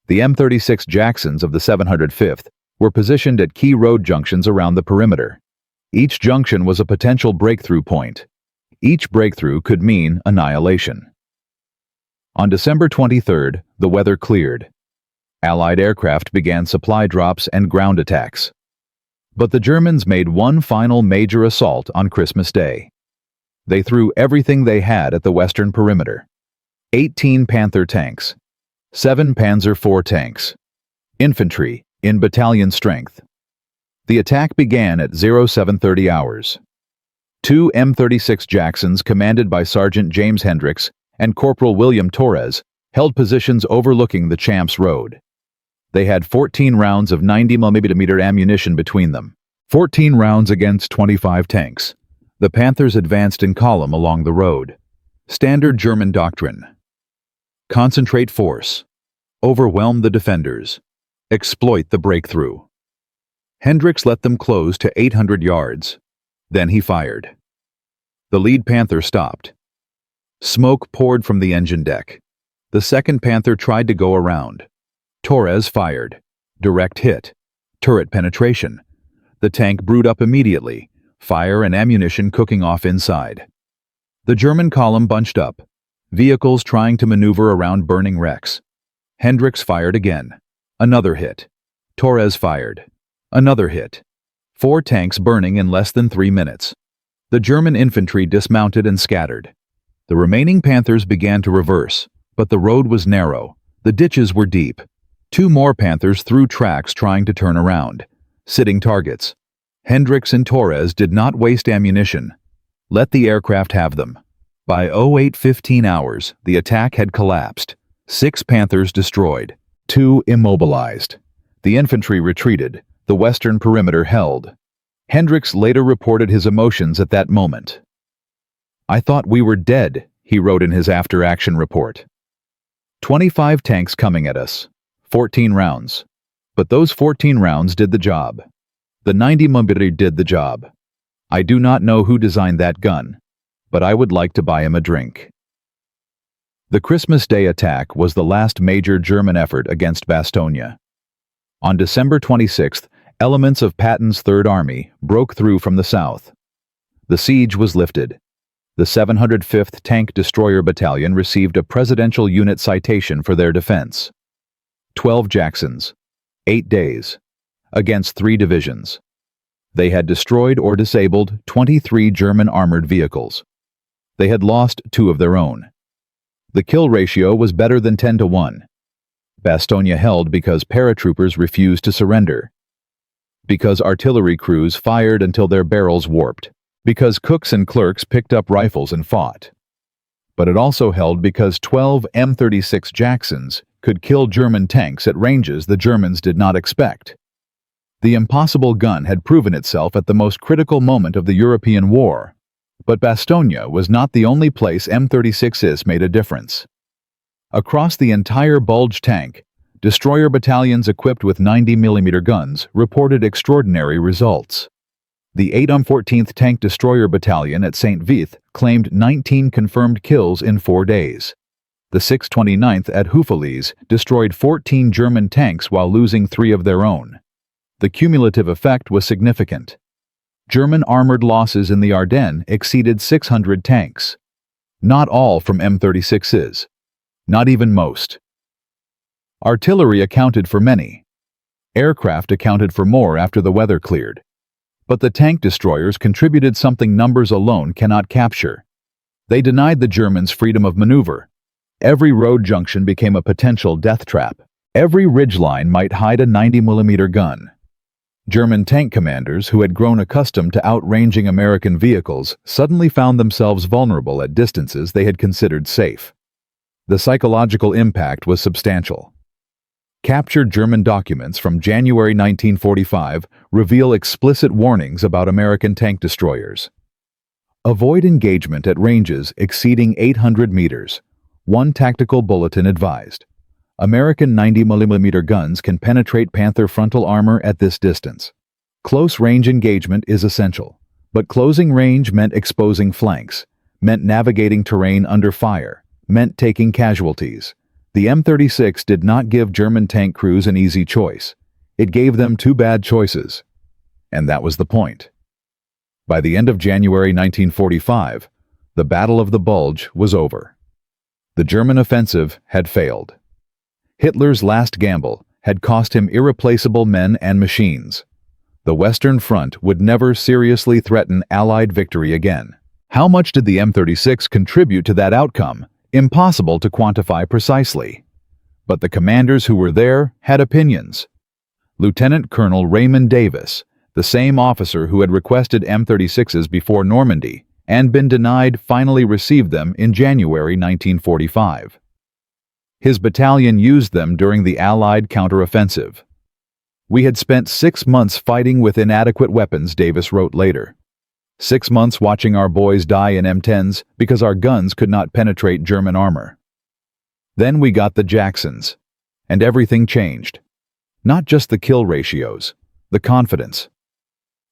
The M36 Jacksons of the 705th were positioned at key road junctions around the perimeter. Each junction was a potential breakthrough point. Each breakthrough could mean annihilation. On December 23rd, the weather cleared. Allied aircraft began supply drops and ground attacks. But the Germans made one final major assault on Christmas Day. They threw everything they had at the western perimeter. 18 Panther tanks, 7 Panzer IV tanks, infantry in battalion strength. The attack began at 0730 hours. 2 M36 Jacksons commanded by Sergeant James Hendricks and Corporal William Torres held positions overlooking the Champs Road. They had 14 rounds of 90mm ammunition between them. 14 rounds against 25 tanks. The Panthers advanced in column along the road. Standard German doctrine. Concentrate force. Overwhelm the defenders. Exploit the breakthrough. Hendricks let them close to 800 yards. Then he fired. The lead Panther stopped. Smoke poured from the engine deck. The second Panther tried to go around. Torres fired. Direct hit. Turret penetration. The tank brewed up immediately, fire and ammunition cooking off inside. The German column bunched up, vehicles trying to maneuver around burning wrecks. Hendricks fired again. Another hit. Torres fired. Another hit. 4 tanks burning in less than 3 minutes. The German infantry dismounted and scattered. The remaining Panthers began to reverse, but the road was narrow. The ditches were deep. 2 more Panthers threw tracks trying to turn around, sitting targets. Hendricks and Torres did not waste ammunition. Let the aircraft have them. By 0815 hours, the attack had collapsed. 6 Panthers destroyed, 2 immobilized. The infantry retreated, the western perimeter held. Hendricks later reported his emotions at that moment. "I thought we were dead," he wrote in his after-action report. 25 tanks coming at us, 14 rounds. But those 14 rounds did the job. The 90mm did the job. I do not know who designed that gun, but I would like to buy him a drink. The Christmas Day attack was the last major German effort against Bastogne. On December 26th, elements of Patton's Third Army broke through from the south. The siege was lifted. The 705th Tank Destroyer Battalion received a Presidential Unit citation for their defense. 12 Jacksons, 8 days, against 3 divisions. They had destroyed or disabled 23 German armored vehicles. They had lost 2 of their own. The kill ratio was better than 10-1. Bastogne held because paratroopers refused to surrender. Because artillery crews fired until their barrels warped. Because cooks and clerks picked up rifles and fought. But it also held because 12 M36 Jacksons could kill German tanks at ranges the Germans did not expect. The impossible gun had proven itself at the most critical moment of the European war. But Bastogne was not the only place M36s made a difference. Across the entire Bulge tank, destroyer battalions equipped with 90mm guns reported extraordinary results. The 814th Tank Destroyer Battalion at St. Vith claimed 19 confirmed kills in 4 days. The 629th at Houffalize destroyed 14 German tanks while losing 3 of their own. The cumulative effect was significant. German armored losses in the Ardennes exceeded 600 tanks. Not all from M36s. Not even most. Artillery accounted for many. Aircraft accounted for more after the weather cleared. But the tank destroyers contributed something numbers alone cannot capture. They denied the Germans freedom of maneuver. Every road junction became a potential death trap. Every ridgeline might hide a 90mm gun. German tank commanders who had grown accustomed to outranging American vehicles suddenly found themselves vulnerable at distances they had considered safe. The psychological impact was substantial. Captured German documents from January 1945 reveal explicit warnings about American tank destroyers. Avoid engagement at ranges exceeding 800 meters. One tactical bulletin advised. American 90mm guns can penetrate Panther frontal armor at this distance. Close range engagement is essential, but closing range meant exposing flanks, meant navigating terrain under fire, meant taking casualties. The M36 did not give German tank crews an easy choice. It gave them 2 bad choices. And that was the point. By the end of January 1945, the Battle of the Bulge was over. The German offensive had failed. Hitler's last gamble had cost him irreplaceable men and machines. The Western Front would never seriously threaten Allied victory again. How much did the M36 contribute to that outcome? Impossible to quantify precisely. But the commanders who were there had opinions. Lieutenant Colonel Raymond Davis, the same officer who had requested M36s before Normandy and been denied, finally received them in January 1945. His battalion used them during the Allied counteroffensive. "We had spent 6 months fighting with inadequate weapons," Davis wrote later. 6 months watching our boys die in M10s because our guns could not penetrate German armor. Then we got the Jacksons, and everything changed. Not just the kill ratios, the confidence.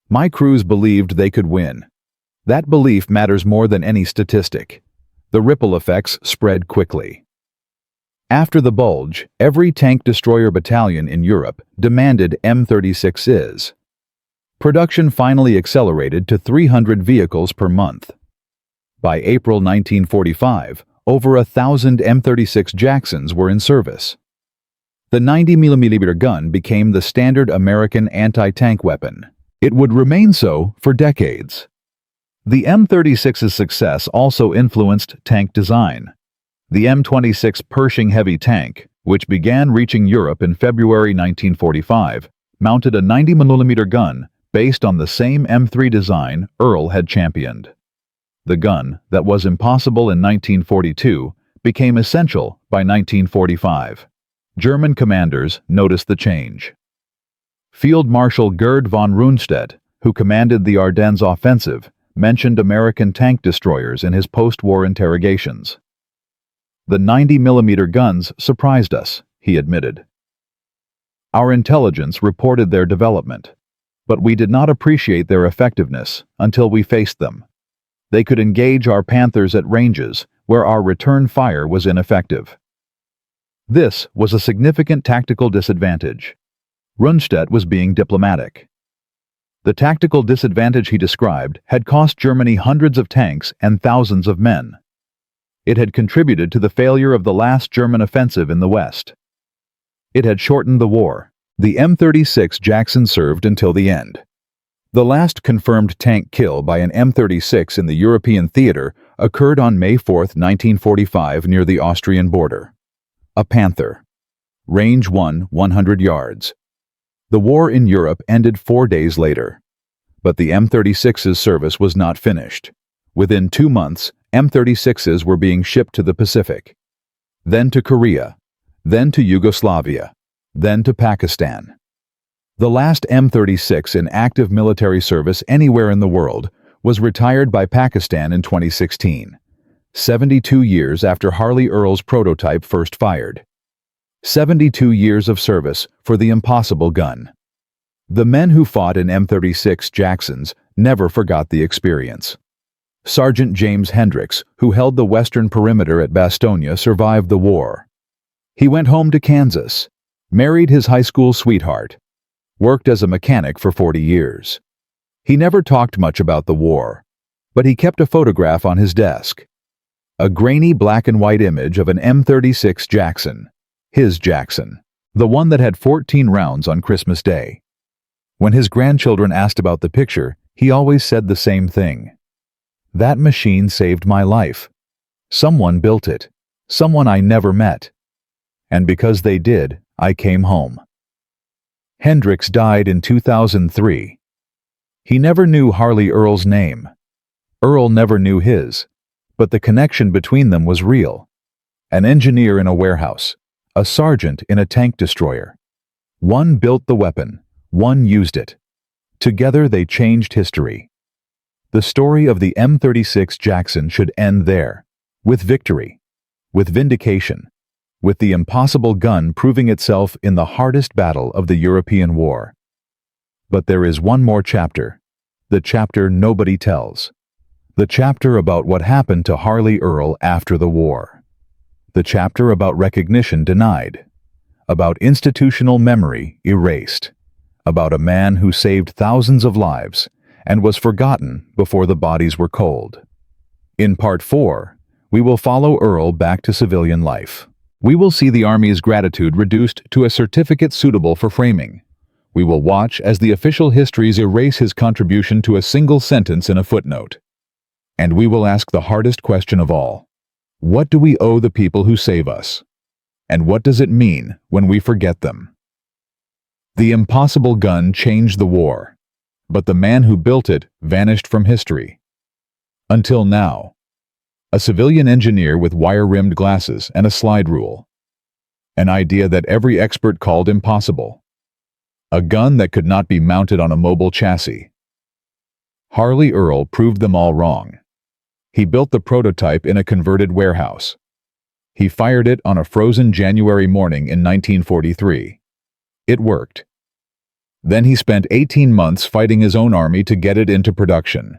My crews believed they could win. That belief matters more than any statistic. The ripple effects spread quickly. After the Bulge, every tank destroyer battalion in Europe demanded M36s. Production finally accelerated to 300 vehicles per month. By April 1945, over 1,000 M36 Jacksons were in service. The 90mm gun became the standard American anti-tank weapon. It would remain so for decades. The M36's success also influenced tank design. The M26 Pershing heavy tank, which began reaching Europe in February 1945, mounted a 90mm gun based on the same M3 design Earl had championed. The gun that was impossible in 1942 became essential by 1945. German commanders noticed the change. Field Marshal Gerd von Rundstedt, who commanded the Ardennes offensive, mentioned American tank destroyers in his post-war interrogations. "The 90-millimeter guns surprised us," he admitted. "Our intelligence reported their development, but we did not appreciate their effectiveness until we faced them. They could engage our Panthers at ranges where our return fire was ineffective." This was a significant tactical disadvantage. Rundstedt was being diplomatic. The tactical disadvantage he described had cost Germany hundreds of tanks and thousands of men. It had contributed to the failure of the last German offensive in the West. It had shortened the war. The M36 Jackson served until the end. The last confirmed tank kill by an M36 in the European theater occurred on May 4, 1945, near the Austrian border. A Panther. Range 100 yards. The war in Europe ended 4 days later. But the M36's service was not finished. Within 2 months, M36s were being shipped to the Pacific, then to Korea, then to Yugoslavia, then to Pakistan. The last M36 in active military service anywhere in the world was retired by Pakistan in 2016, 72 years after Harley Earl's prototype first fired. 72 years of service for the impossible gun. The men who fought in M36 Jacksons never forgot the experience. Sergeant James Hendricks, who held the western perimeter at Bastogne, survived the war. He went home to Kansas, married his high school sweetheart, worked as a mechanic for 40 years. He never talked much about the war, but he kept a photograph on his desk. A grainy black and white image of an M36 Jackson, his Jackson, the one that had 14 rounds on Christmas Day. When his grandchildren asked about the picture, he always said the same thing. "That machine saved my life. Someone built it, someone I never met. And because they did, I came home." Hendricks died in 2003. He never knew Harley Earl's name. Earl never knew his, but the connection between them was real. An engineer in a warehouse, a sergeant in a tank destroyer. One built the weapon, one used it. Together they changed history. The story of the M36 Jackson should end there, with victory, with vindication, with the impossible gun proving itself in the hardest battle of the European war. But there is one more chapter, the chapter nobody tells. The chapter about what happened to Harley Earl after the war. The chapter about recognition denied, about institutional memory erased, about a man who saved thousands of lives and was forgotten before the bodies were cold. In Part 4, we will follow Earl back to civilian life. We will see the Army's gratitude reduced to a certificate suitable for framing. We will watch as the official histories erase his contribution to a single sentence in a footnote. And we will ask the hardest question of all. What do we owe the people who save us? And what does it mean when we forget them? The impossible gun changed the war, but the man who built it vanished from history. Until now. A civilian engineer with wire-rimmed glasses and a slide rule. An idea that every expert called impossible. A gun that could not be mounted on a mobile chassis. Harley Earl proved them all wrong. He built the prototype in a converted warehouse. He fired it on a frozen January morning in 1943. It worked. Then he spent 18 months fighting his own army to get it into production.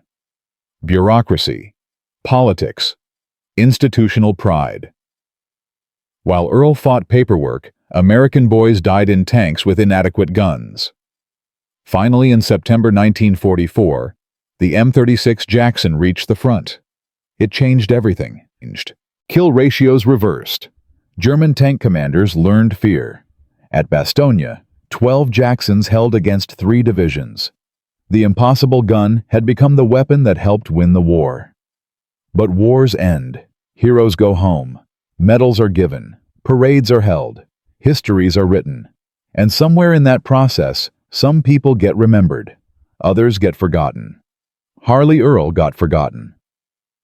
Bureaucracy, politics, institutional pride. While Earl fought paperwork, American boys died in tanks with inadequate guns. Finally, in September 1944, the M36 Jackson reached the front. It changed everything. Kill ratios reversed. German tank commanders learned fear. At Bastogne, 12 Jacksons held against 3 divisions. The impossible gun had become the weapon that helped win the war. But wars end. Heroes go home. Medals are given. Parades are held. Histories are written. And somewhere in that process, some people get remembered. Others get forgotten. Harley Earl got forgotten.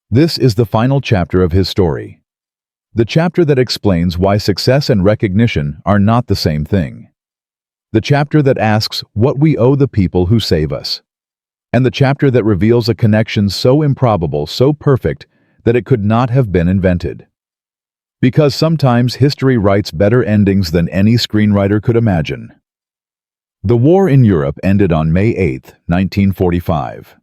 This is the final chapter of his story. The chapter that explains why success and recognition are not the same thing. The chapter that asks what we owe the people who save us. And the chapter that reveals a connection so improbable, so perfect, that it could not have been invented. Because sometimes history writes better endings than any screenwriter could imagine. The war in Europe ended on May 8, 1945.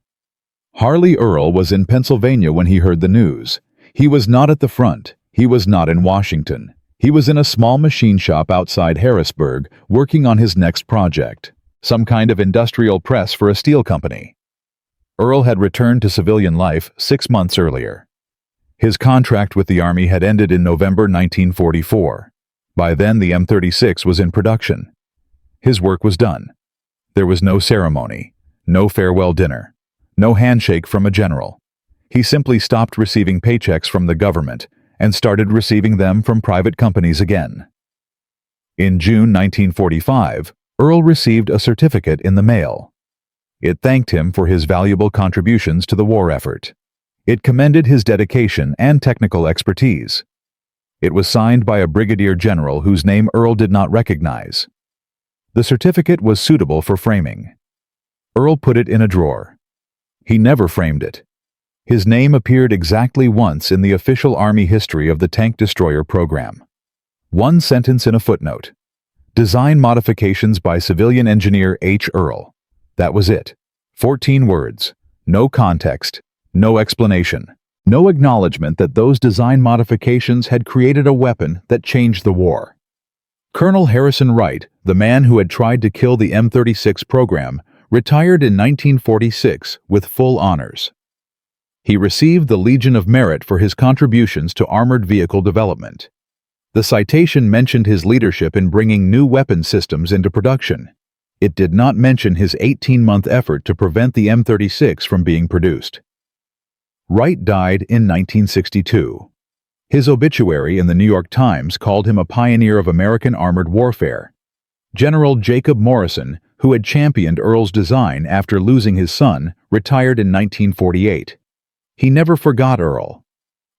Harley Earl was in Pennsylvania when he heard the news. He was not at the front. He was not in Washington. He was in a small machine shop outside Harrisburg, working on his next project, some kind of industrial press for a steel company. Earl had returned to civilian life 6 months earlier. His contract with the Army had ended in November 1944. By then, the M36 was in production. His work was done. There was no ceremony, no farewell dinner, no handshake from a general. He simply stopped receiving paychecks from the government and started receiving them from private companies again. In June 1945, Earl received a certificate in the mail. It thanked him for his valuable contributions to the war effort. It commended his dedication and technical expertise. It was signed by a brigadier general whose name Earl did not recognize. The certificate was suitable for framing. Earl put it in a drawer. He never framed it. His name appeared exactly once in the official Army history of the tank destroyer program. One sentence in a footnote. Design modifications by civilian engineer H. Earl. That was it. 14 words. No context. No explanation. No acknowledgement that those design modifications had created a weapon that changed the war. Colonel Harrison Wright, the man who had tried to kill the M36 program, retired in 1946 with full honors. He received the Legion of Merit for his contributions to armored vehicle development. The citation mentioned his leadership in bringing new weapon systems into production. It did not mention his 18-month effort to prevent the M36 from being produced. Wright died in 1962. His obituary in the New York Times called him a pioneer of American armored warfare. General Jacob Morrison, who had championed Earl's design after losing his son, retired in 1948. He never forgot Earl.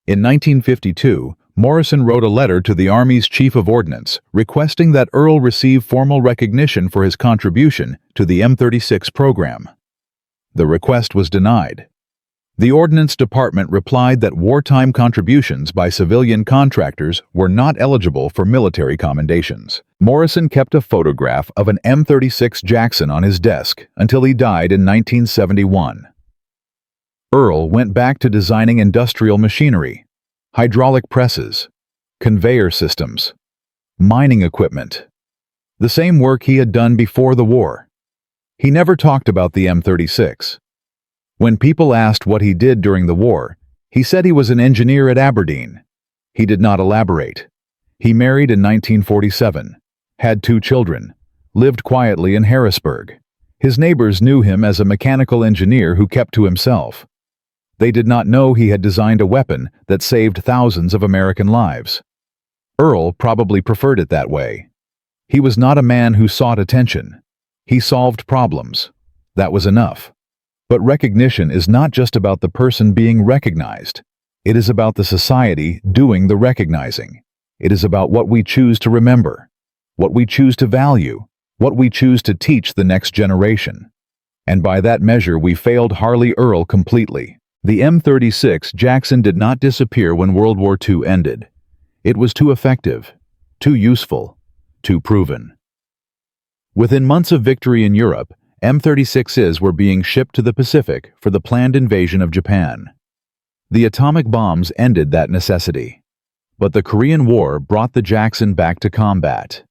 In 1952, Morrison wrote a letter to the Army's Chief of Ordnance requesting that Earl receive formal recognition for his contribution to the M36 program. The request was denied. The Ordnance Department replied that wartime contributions by civilian contractors were not eligible for military commendations. Morrison kept a photograph of an M36 Jackson on his desk until he died in 1971. Earl went back to designing industrial machinery, hydraulic presses, conveyor systems, mining equipment, the same work he had done before the war. He never talked about the M36. When people asked what he did during the war, he said he was an engineer at Aberdeen. He did not elaborate. He married in 1947, had 2 children, lived quietly in Harrisburg. His neighbors knew him as a mechanical engineer who kept to himself. They did not know he had designed a weapon that saved thousands of American lives. Earl probably preferred it that way. He was not a man who sought attention. He solved problems. That was enough. But recognition is not just about the person being recognized. It is about the society doing the recognizing. It is about what we choose to remember, what we choose to value, what we choose to teach the next generation. And by that measure, we failed Harley Earl completely. The M36 Jackson did not disappear when World War II ended. It was too effective, too useful, too proven. Within months of victory in Europe, M36s were being shipped to the Pacific for the planned invasion of Japan. The atomic bombs ended that necessity. But the Korean War brought the Jackson back to combat.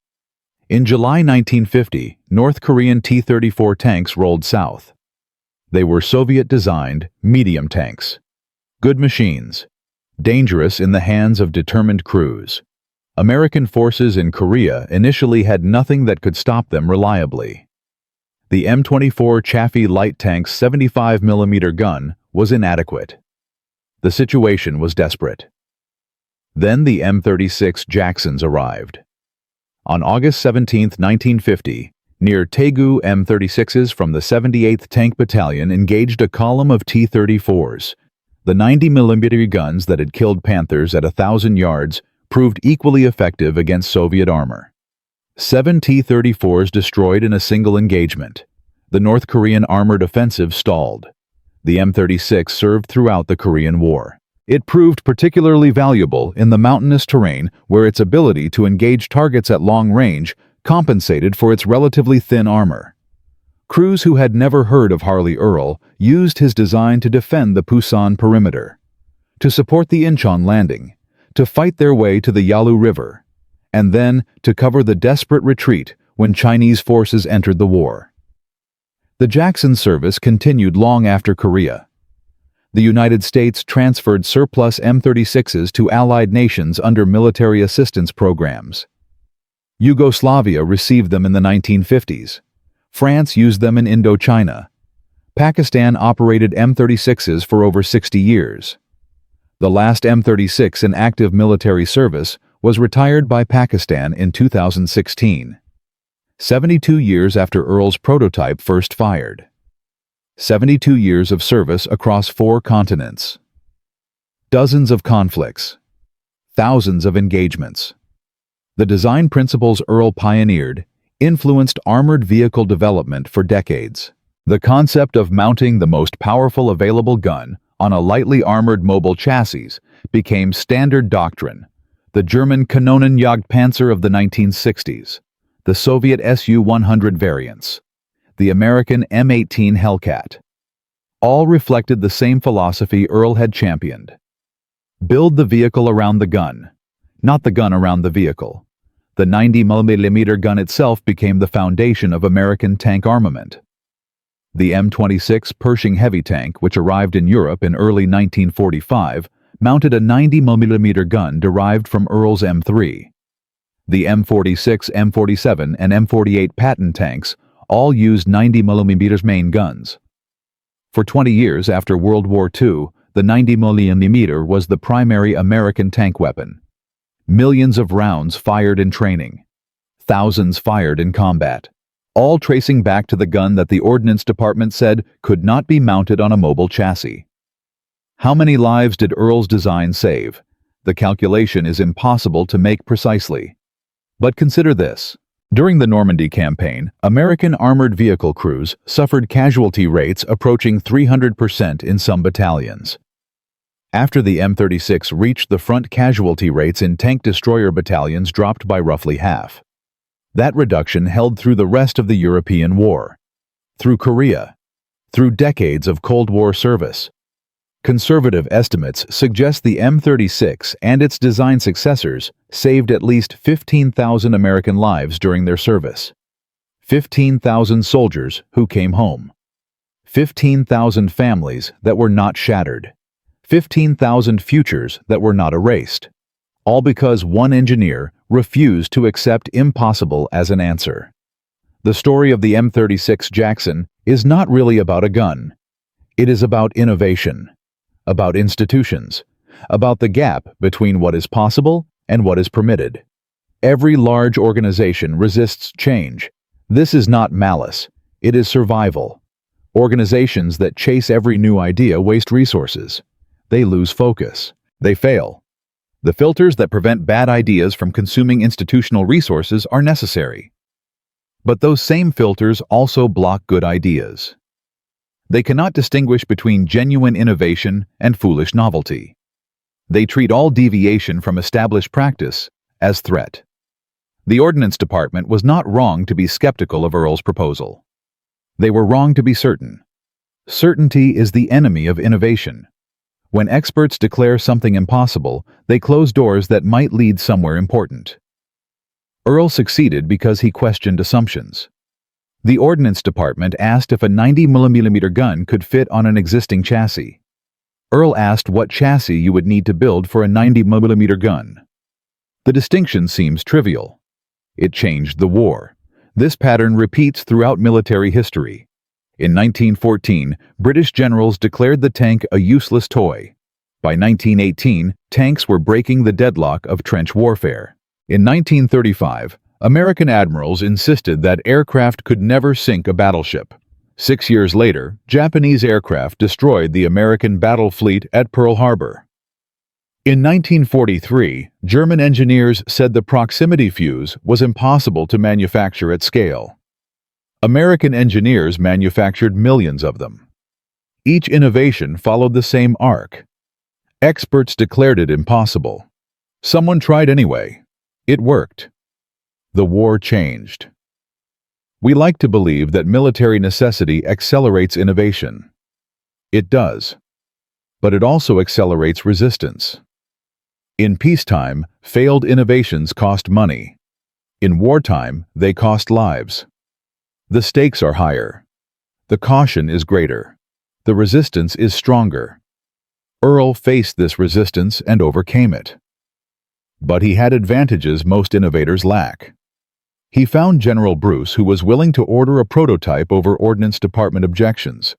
In July 1950, North Korean T-34 tanks rolled south. They were Soviet-designed, medium tanks. Good machines. Dangerous in the hands of determined crews. American forces in Korea initially had nothing that could stop them reliably. The M24 Chaffee light tank's 75mm gun was inadequate. The situation was desperate. Then the M36 Jacksons arrived. On August 17, 1950, near Taegu, M36s from the 78th Tank Battalion engaged a column of T-34s. The 90mm guns that had killed Panthers at 1,000 yards proved equally effective against Soviet armor. 7 T-34s destroyed in a single engagement. The North Korean armored offensive stalled. The M36 served throughout the Korean War. It proved particularly valuable in the mountainous terrain where its ability to engage targets at long range compensated for its relatively thin armor. Crews who had never heard of Harley Earl used his design to defend the Pusan perimeter, to support the Incheon landing, to fight their way to the Yalu River, and then to cover the desperate retreat when Chinese forces entered the war. The Jackson service continued long after Korea. The United States transferred surplus M36s to Allied nations under military assistance programs. Yugoslavia received them in the 1950s. France used them in Indochina. Pakistan operated M36s for over 60 years. The last M36 in active military service was retired by Pakistan in 2016. 72 years after Earl's prototype first fired. 72 years of service across 4 continents. Dozens of conflicts. Thousands of engagements. The design principles Earl pioneered influenced armored vehicle development for decades. The concept of mounting the most powerful available gun on a lightly armored mobile chassis became standard doctrine. The German Kanonenjagdpanzer of the 1960s, the Soviet Su-100 variants, the American M18 Hellcat. All reflected the same philosophy Earl had championed. Build the vehicle around the gun, not the gun around the vehicle. The 90mm gun itself became the foundation of American tank armament. The M26 Pershing heavy tank, which arrived in Europe in early 1945, mounted a 90mm gun derived from Earl's M3. The M46, M47, and M48 Patton tanks all used 90mm main guns. For 20 years after World War II, the 90mm was the primary American tank weapon. Millions of rounds fired in training. Thousands fired in combat. All tracing back to the gun that the Ordnance Department said could not be mounted on a mobile chassis. How many lives did Earl's design save? The calculation is impossible to make precisely. But consider this. During the Normandy campaign, American armored vehicle crews suffered casualty rates approaching 300% in some battalions. After the M36 reached the front, casualty rates in tank destroyer battalions dropped by roughly half. That reduction held through the rest of the European War, through Korea, through decades of Cold War service. Conservative estimates suggest the M36 and its design successors saved at least 15,000 American lives during their service. 15,000 soldiers who came home. 15,000 families that were not shattered. 15,000 futures that were not erased. All because one engineer refused to accept impossible as an answer. The story of the M36 Jackson is not really about a gun. It is about innovation, about institutions, about the gap between what is possible and what is permitted. Every large organization resists change. This is not malice, it is survival. Organizations that chase every new idea waste resources. They lose focus. They fail. The filters that prevent bad ideas from consuming institutional resources are necessary. But those same filters also block good ideas. They cannot distinguish between genuine innovation and foolish novelty. They treat all deviation from established practice as threat. The Ordnance Department was not wrong to be skeptical of Earl's proposal. They were wrong to be certain. Certainty is the enemy of innovation. When experts declare something impossible, they close doors that might lead somewhere important. Earl succeeded because he questioned assumptions. The Ordnance Department asked if a 90mm gun could fit on an existing chassis. Earl asked what chassis you would need to build for a 90mm gun. The distinction seems trivial. It changed the war. This pattern repeats throughout military history. In 1914, British generals declared the tank a useless toy. By 1918, tanks were breaking the deadlock of trench warfare. In 1935, American admirals insisted that aircraft could never sink a battleship. 6 years later, Japanese aircraft destroyed the American battle fleet at Pearl Harbor. In 1943, German engineers said the proximity fuse was impossible to manufacture at scale. American engineers manufactured millions of them. Each innovation followed the same arc. Experts declared it impossible. Someone tried anyway. It worked. The war changed. We like to believe that military necessity accelerates innovation. It does. But it also accelerates resistance. In peacetime, failed innovations cost money. In wartime, they cost lives. The stakes are higher. The caution is greater. The resistance is stronger. Earl faced this resistance and overcame it. But he had advantages most innovators lack. He found General Bruce, who was willing to order a prototype over Ordnance Department objections.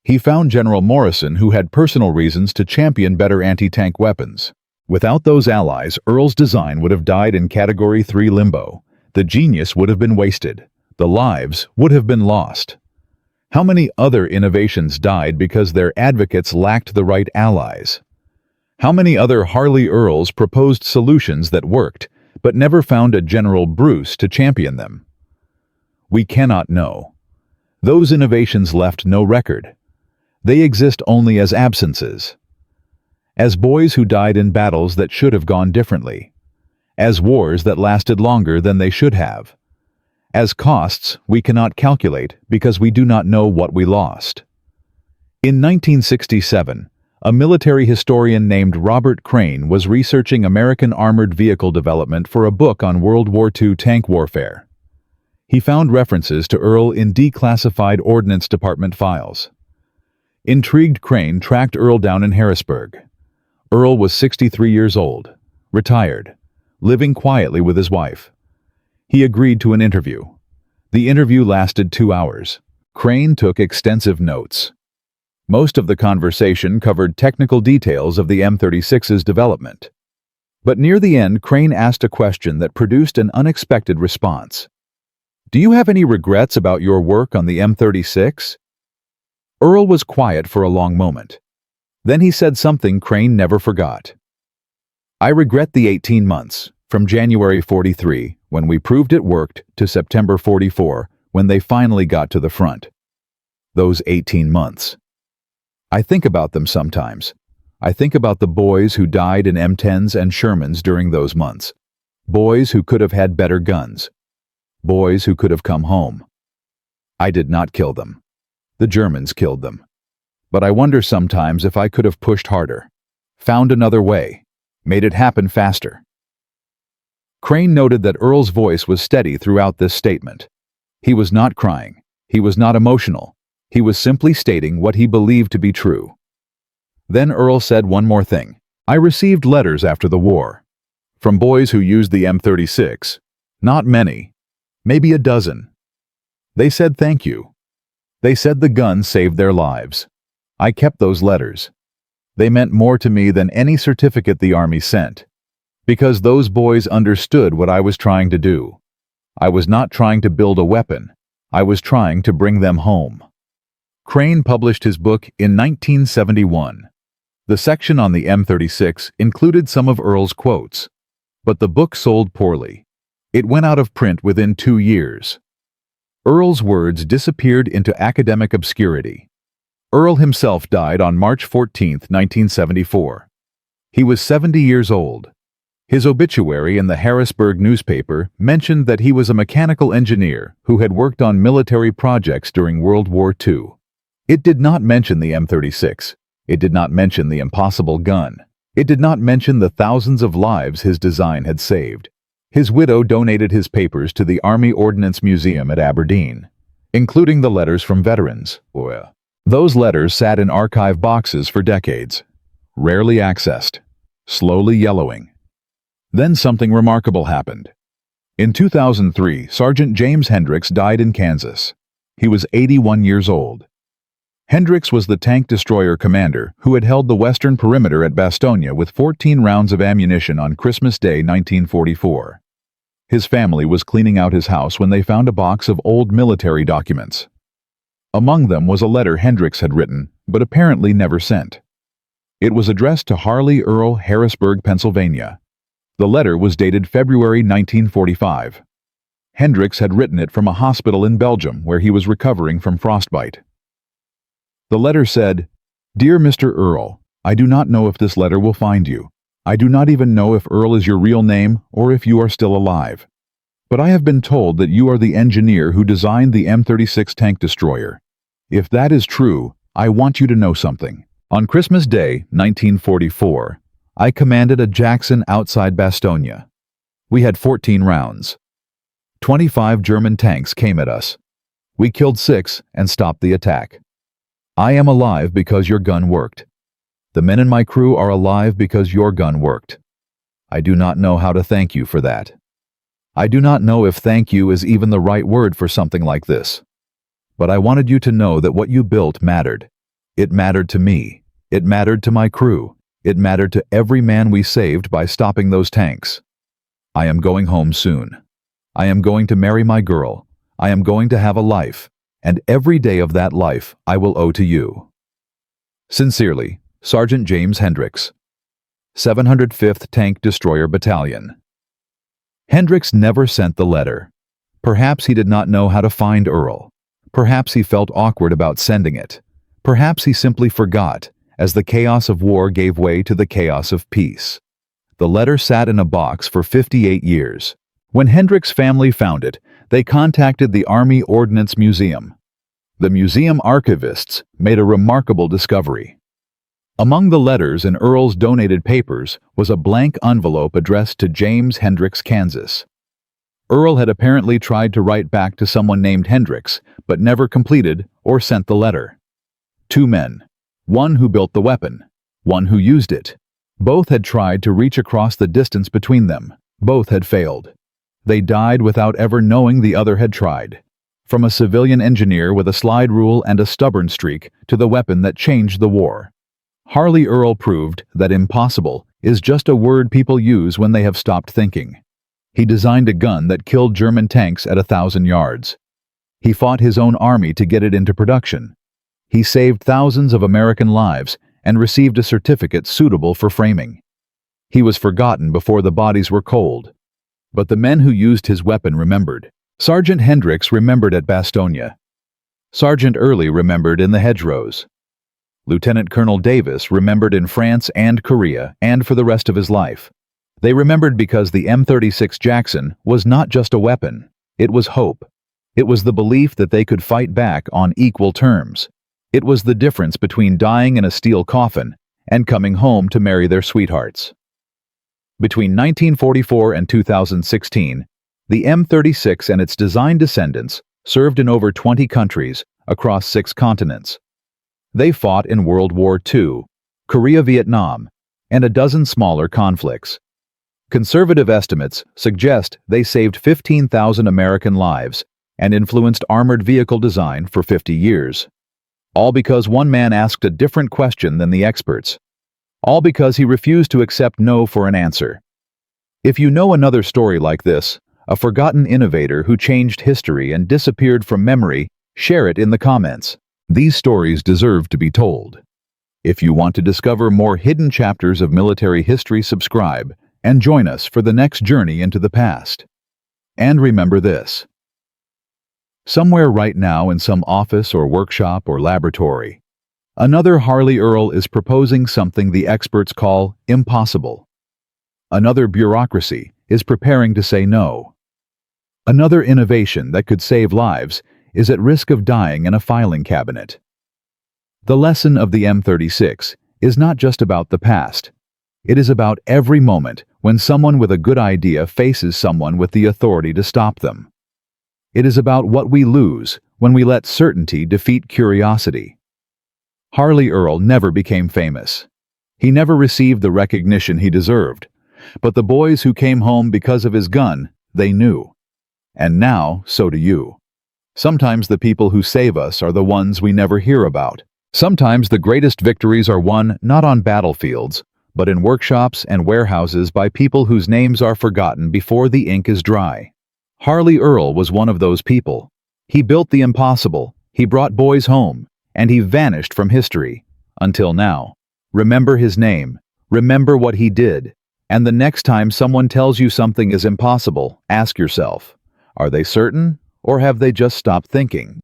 He found General Morrison, who had personal reasons to champion better anti-tank weapons. Without those allies, Earl's design would have died in Category 3 limbo. The genius would have been wasted. The lives would have been lost. How many other innovations died because their advocates lacked the right allies? How many other Harley Earls proposed solutions that worked, but never found a General Bruce to champion them? We cannot know. Those innovations left no record. They exist only as absences. As boys who died in battles that should have gone differently. As wars that lasted longer than they should have. As costs we cannot calculate because we do not know what we lost. In 1967, a military historian named Robert Crane was researching American armored vehicle development for a book on World War II tank warfare. He found references to Earl in declassified Ordnance Department files. Intrigued, Crane tracked Earl down in Harrisburg. Earl was 63 years old, retired, living quietly with his wife. He agreed to an interview. The interview lasted 2 hours. Crane took extensive notes. Most of the conversation covered technical details of the M36's development. But near the end, Crane asked a question that produced an unexpected response. "Do you have any regrets about your work on the M36? Earl was quiet for a long moment. Then he said something Crane never forgot. "I regret the 18 months, from January 43, when we proved it worked, to September 44, when they finally got to the front. Those 18 months. I think about them sometimes. I think about the boys who died in M10s and Shermans during those months. Boys who could have had better guns. Boys who could have come home. I did not kill them. The Germans killed them. But I wonder sometimes if I could have pushed harder, found another way, made it happen faster." Crane noted that Earl's voice was steady throughout this statement. He was not crying. He was not emotional. He was simply stating what he believed to be true. Then Earl said one more thing. "I received letters after the war. From boys who used the M36. Not many. Maybe a dozen. They said thank you. They said the gun saved their lives. I kept those letters. They meant more to me than any certificate the Army sent. Because those boys understood what I was trying to do. I was not trying to build a weapon. I was trying to bring them home." Crane published his book in 1971. The section on the M36 included some of Earl's quotes. But the book sold poorly. It went out of print within 2 years. Earl's words disappeared into academic obscurity. Earl himself died on March 14, 1974. He was 70 years old. His obituary in the Harrisburg newspaper mentioned that he was a mechanical engineer who had worked on military projects during World War II. It did not mention the M36. It did not mention the impossible gun. It did not mention the thousands of lives his design had saved. His widow donated his papers to the Army Ordnance Museum at Aberdeen, including the letters from veterans. Those letters sat in archive boxes for decades, rarely accessed, slowly yellowing. Then something remarkable happened. In 2003, Sergeant James Hendricks died in Kansas. He was 81 years old. Hendricks was the tank destroyer commander who had held the western perimeter at Bastogne with 14 rounds of ammunition on Christmas Day 1944. His family was cleaning out his house when they found a box of old military documents. Among them was a letter Hendricks had written, but apparently never sent. It was addressed to Harley Earl, Harrisburg, Pennsylvania. The letter was dated February 1945. Hendricks had written it from a hospital in Belgium where he was recovering from frostbite. The letter said, "Dear Mr. Earl, I do not know if this letter will find you. I do not even know if Earl is your real name or if you are still alive. But I have been told that you are the engineer who designed the M36 tank destroyer. If that is true, I want you to know something. On Christmas Day, 1944, I commanded a Jackson outside Bastogne. We had 14 rounds. 25 German tanks came at us. We killed 6 and stopped the attack. I am alive because your gun worked. The men in my crew are alive because your gun worked. I do not know how to thank you for that. I do not know if thank you is even the right word for something like this. But I wanted you to know that what you built mattered. It mattered to me. It mattered to my crew. It mattered to every man we saved by stopping those tanks. I am going home soon. I am going to marry my girl. I am going to have a life, and every day of that life I will owe to you. Sincerely, Sergeant James Hendricks, 705th Tank Destroyer Battalion. Hendricks never sent the letter. Perhaps he did not know how to find Earl. Perhaps he felt awkward about sending it. Perhaps he simply forgot, as the chaos of war gave way to the chaos of peace. The letter sat in a box for 58 years. When Hendricks' family found it, they contacted the Army Ordnance Museum. The museum archivists made a remarkable discovery. Among the letters in Earl's donated papers was a blank envelope addressed to James Hendricks, Kansas. Earl had apparently tried to write back to someone named Hendricks, but never completed or sent the letter. 2 men, one who built the weapon, one who used it. Both had tried to reach across the distance between them. Both had failed. They died without ever knowing the other had tried. From a civilian engineer with a slide rule and a stubborn streak to the weapon that changed the war. Harley Earl proved that impossible is just a word people use when they have stopped thinking. He designed a gun that killed German tanks at 1,000 yards. He fought his own army to get it into production. He saved thousands of American lives and received a certificate suitable for framing. He was forgotten before the bodies were cold. But the men who used his weapon remembered. Sergeant Hendricks remembered at Bastogne. Sergeant Early remembered in the hedgerows. Lieutenant Colonel Davis remembered in France and Korea and for the rest of his life. They remembered because the M36 Jackson was not just a weapon. It was hope. It was the belief that they could fight back on equal terms. It was the difference between dying in a steel coffin and coming home to marry their sweethearts. Between 1944 and 2016, the M36 and its design descendants served in over 20 countries across 6 continents. They fought in World War II, Korea, Vietnam, and a dozen smaller conflicts. Conservative estimates suggest they saved 15,000 American lives and influenced armored vehicle design for 50 years. All because one man asked a different question than the experts. All because he refused to accept no for an answer. If you know another story like this, a forgotten innovator who changed history and disappeared from memory, share it in the comments. These stories deserve to be told. If you want to discover more hidden chapters of military history, subscribe and join us for the next journey into the past. And remember this. Somewhere right now in some office or workshop or laboratory, another Harley Earl is proposing something the experts call impossible. Another bureaucracy is preparing to say no. Another innovation that could save lives is at risk of dying in a filing cabinet. The lesson of the M36 is not just about the past. It is about every moment when someone with a good idea faces someone with the authority to stop them. It is about what we lose when we let certainty defeat curiosity. Harley Earl never became famous. He never received the recognition he deserved. But the boys who came home because of his gun, they knew. And now, so do you. Sometimes the people who save us are the ones we never hear about. Sometimes the greatest victories are won not on battlefields, but in workshops and warehouses by people whose names are forgotten before the ink is dry. Harley Earl was one of those people. He built the impossible, he brought boys home, and he vanished from history. Until now. Remember his name. Remember what he did. And the next time someone tells you something is impossible, ask yourself, are they certain, or have they just stopped thinking?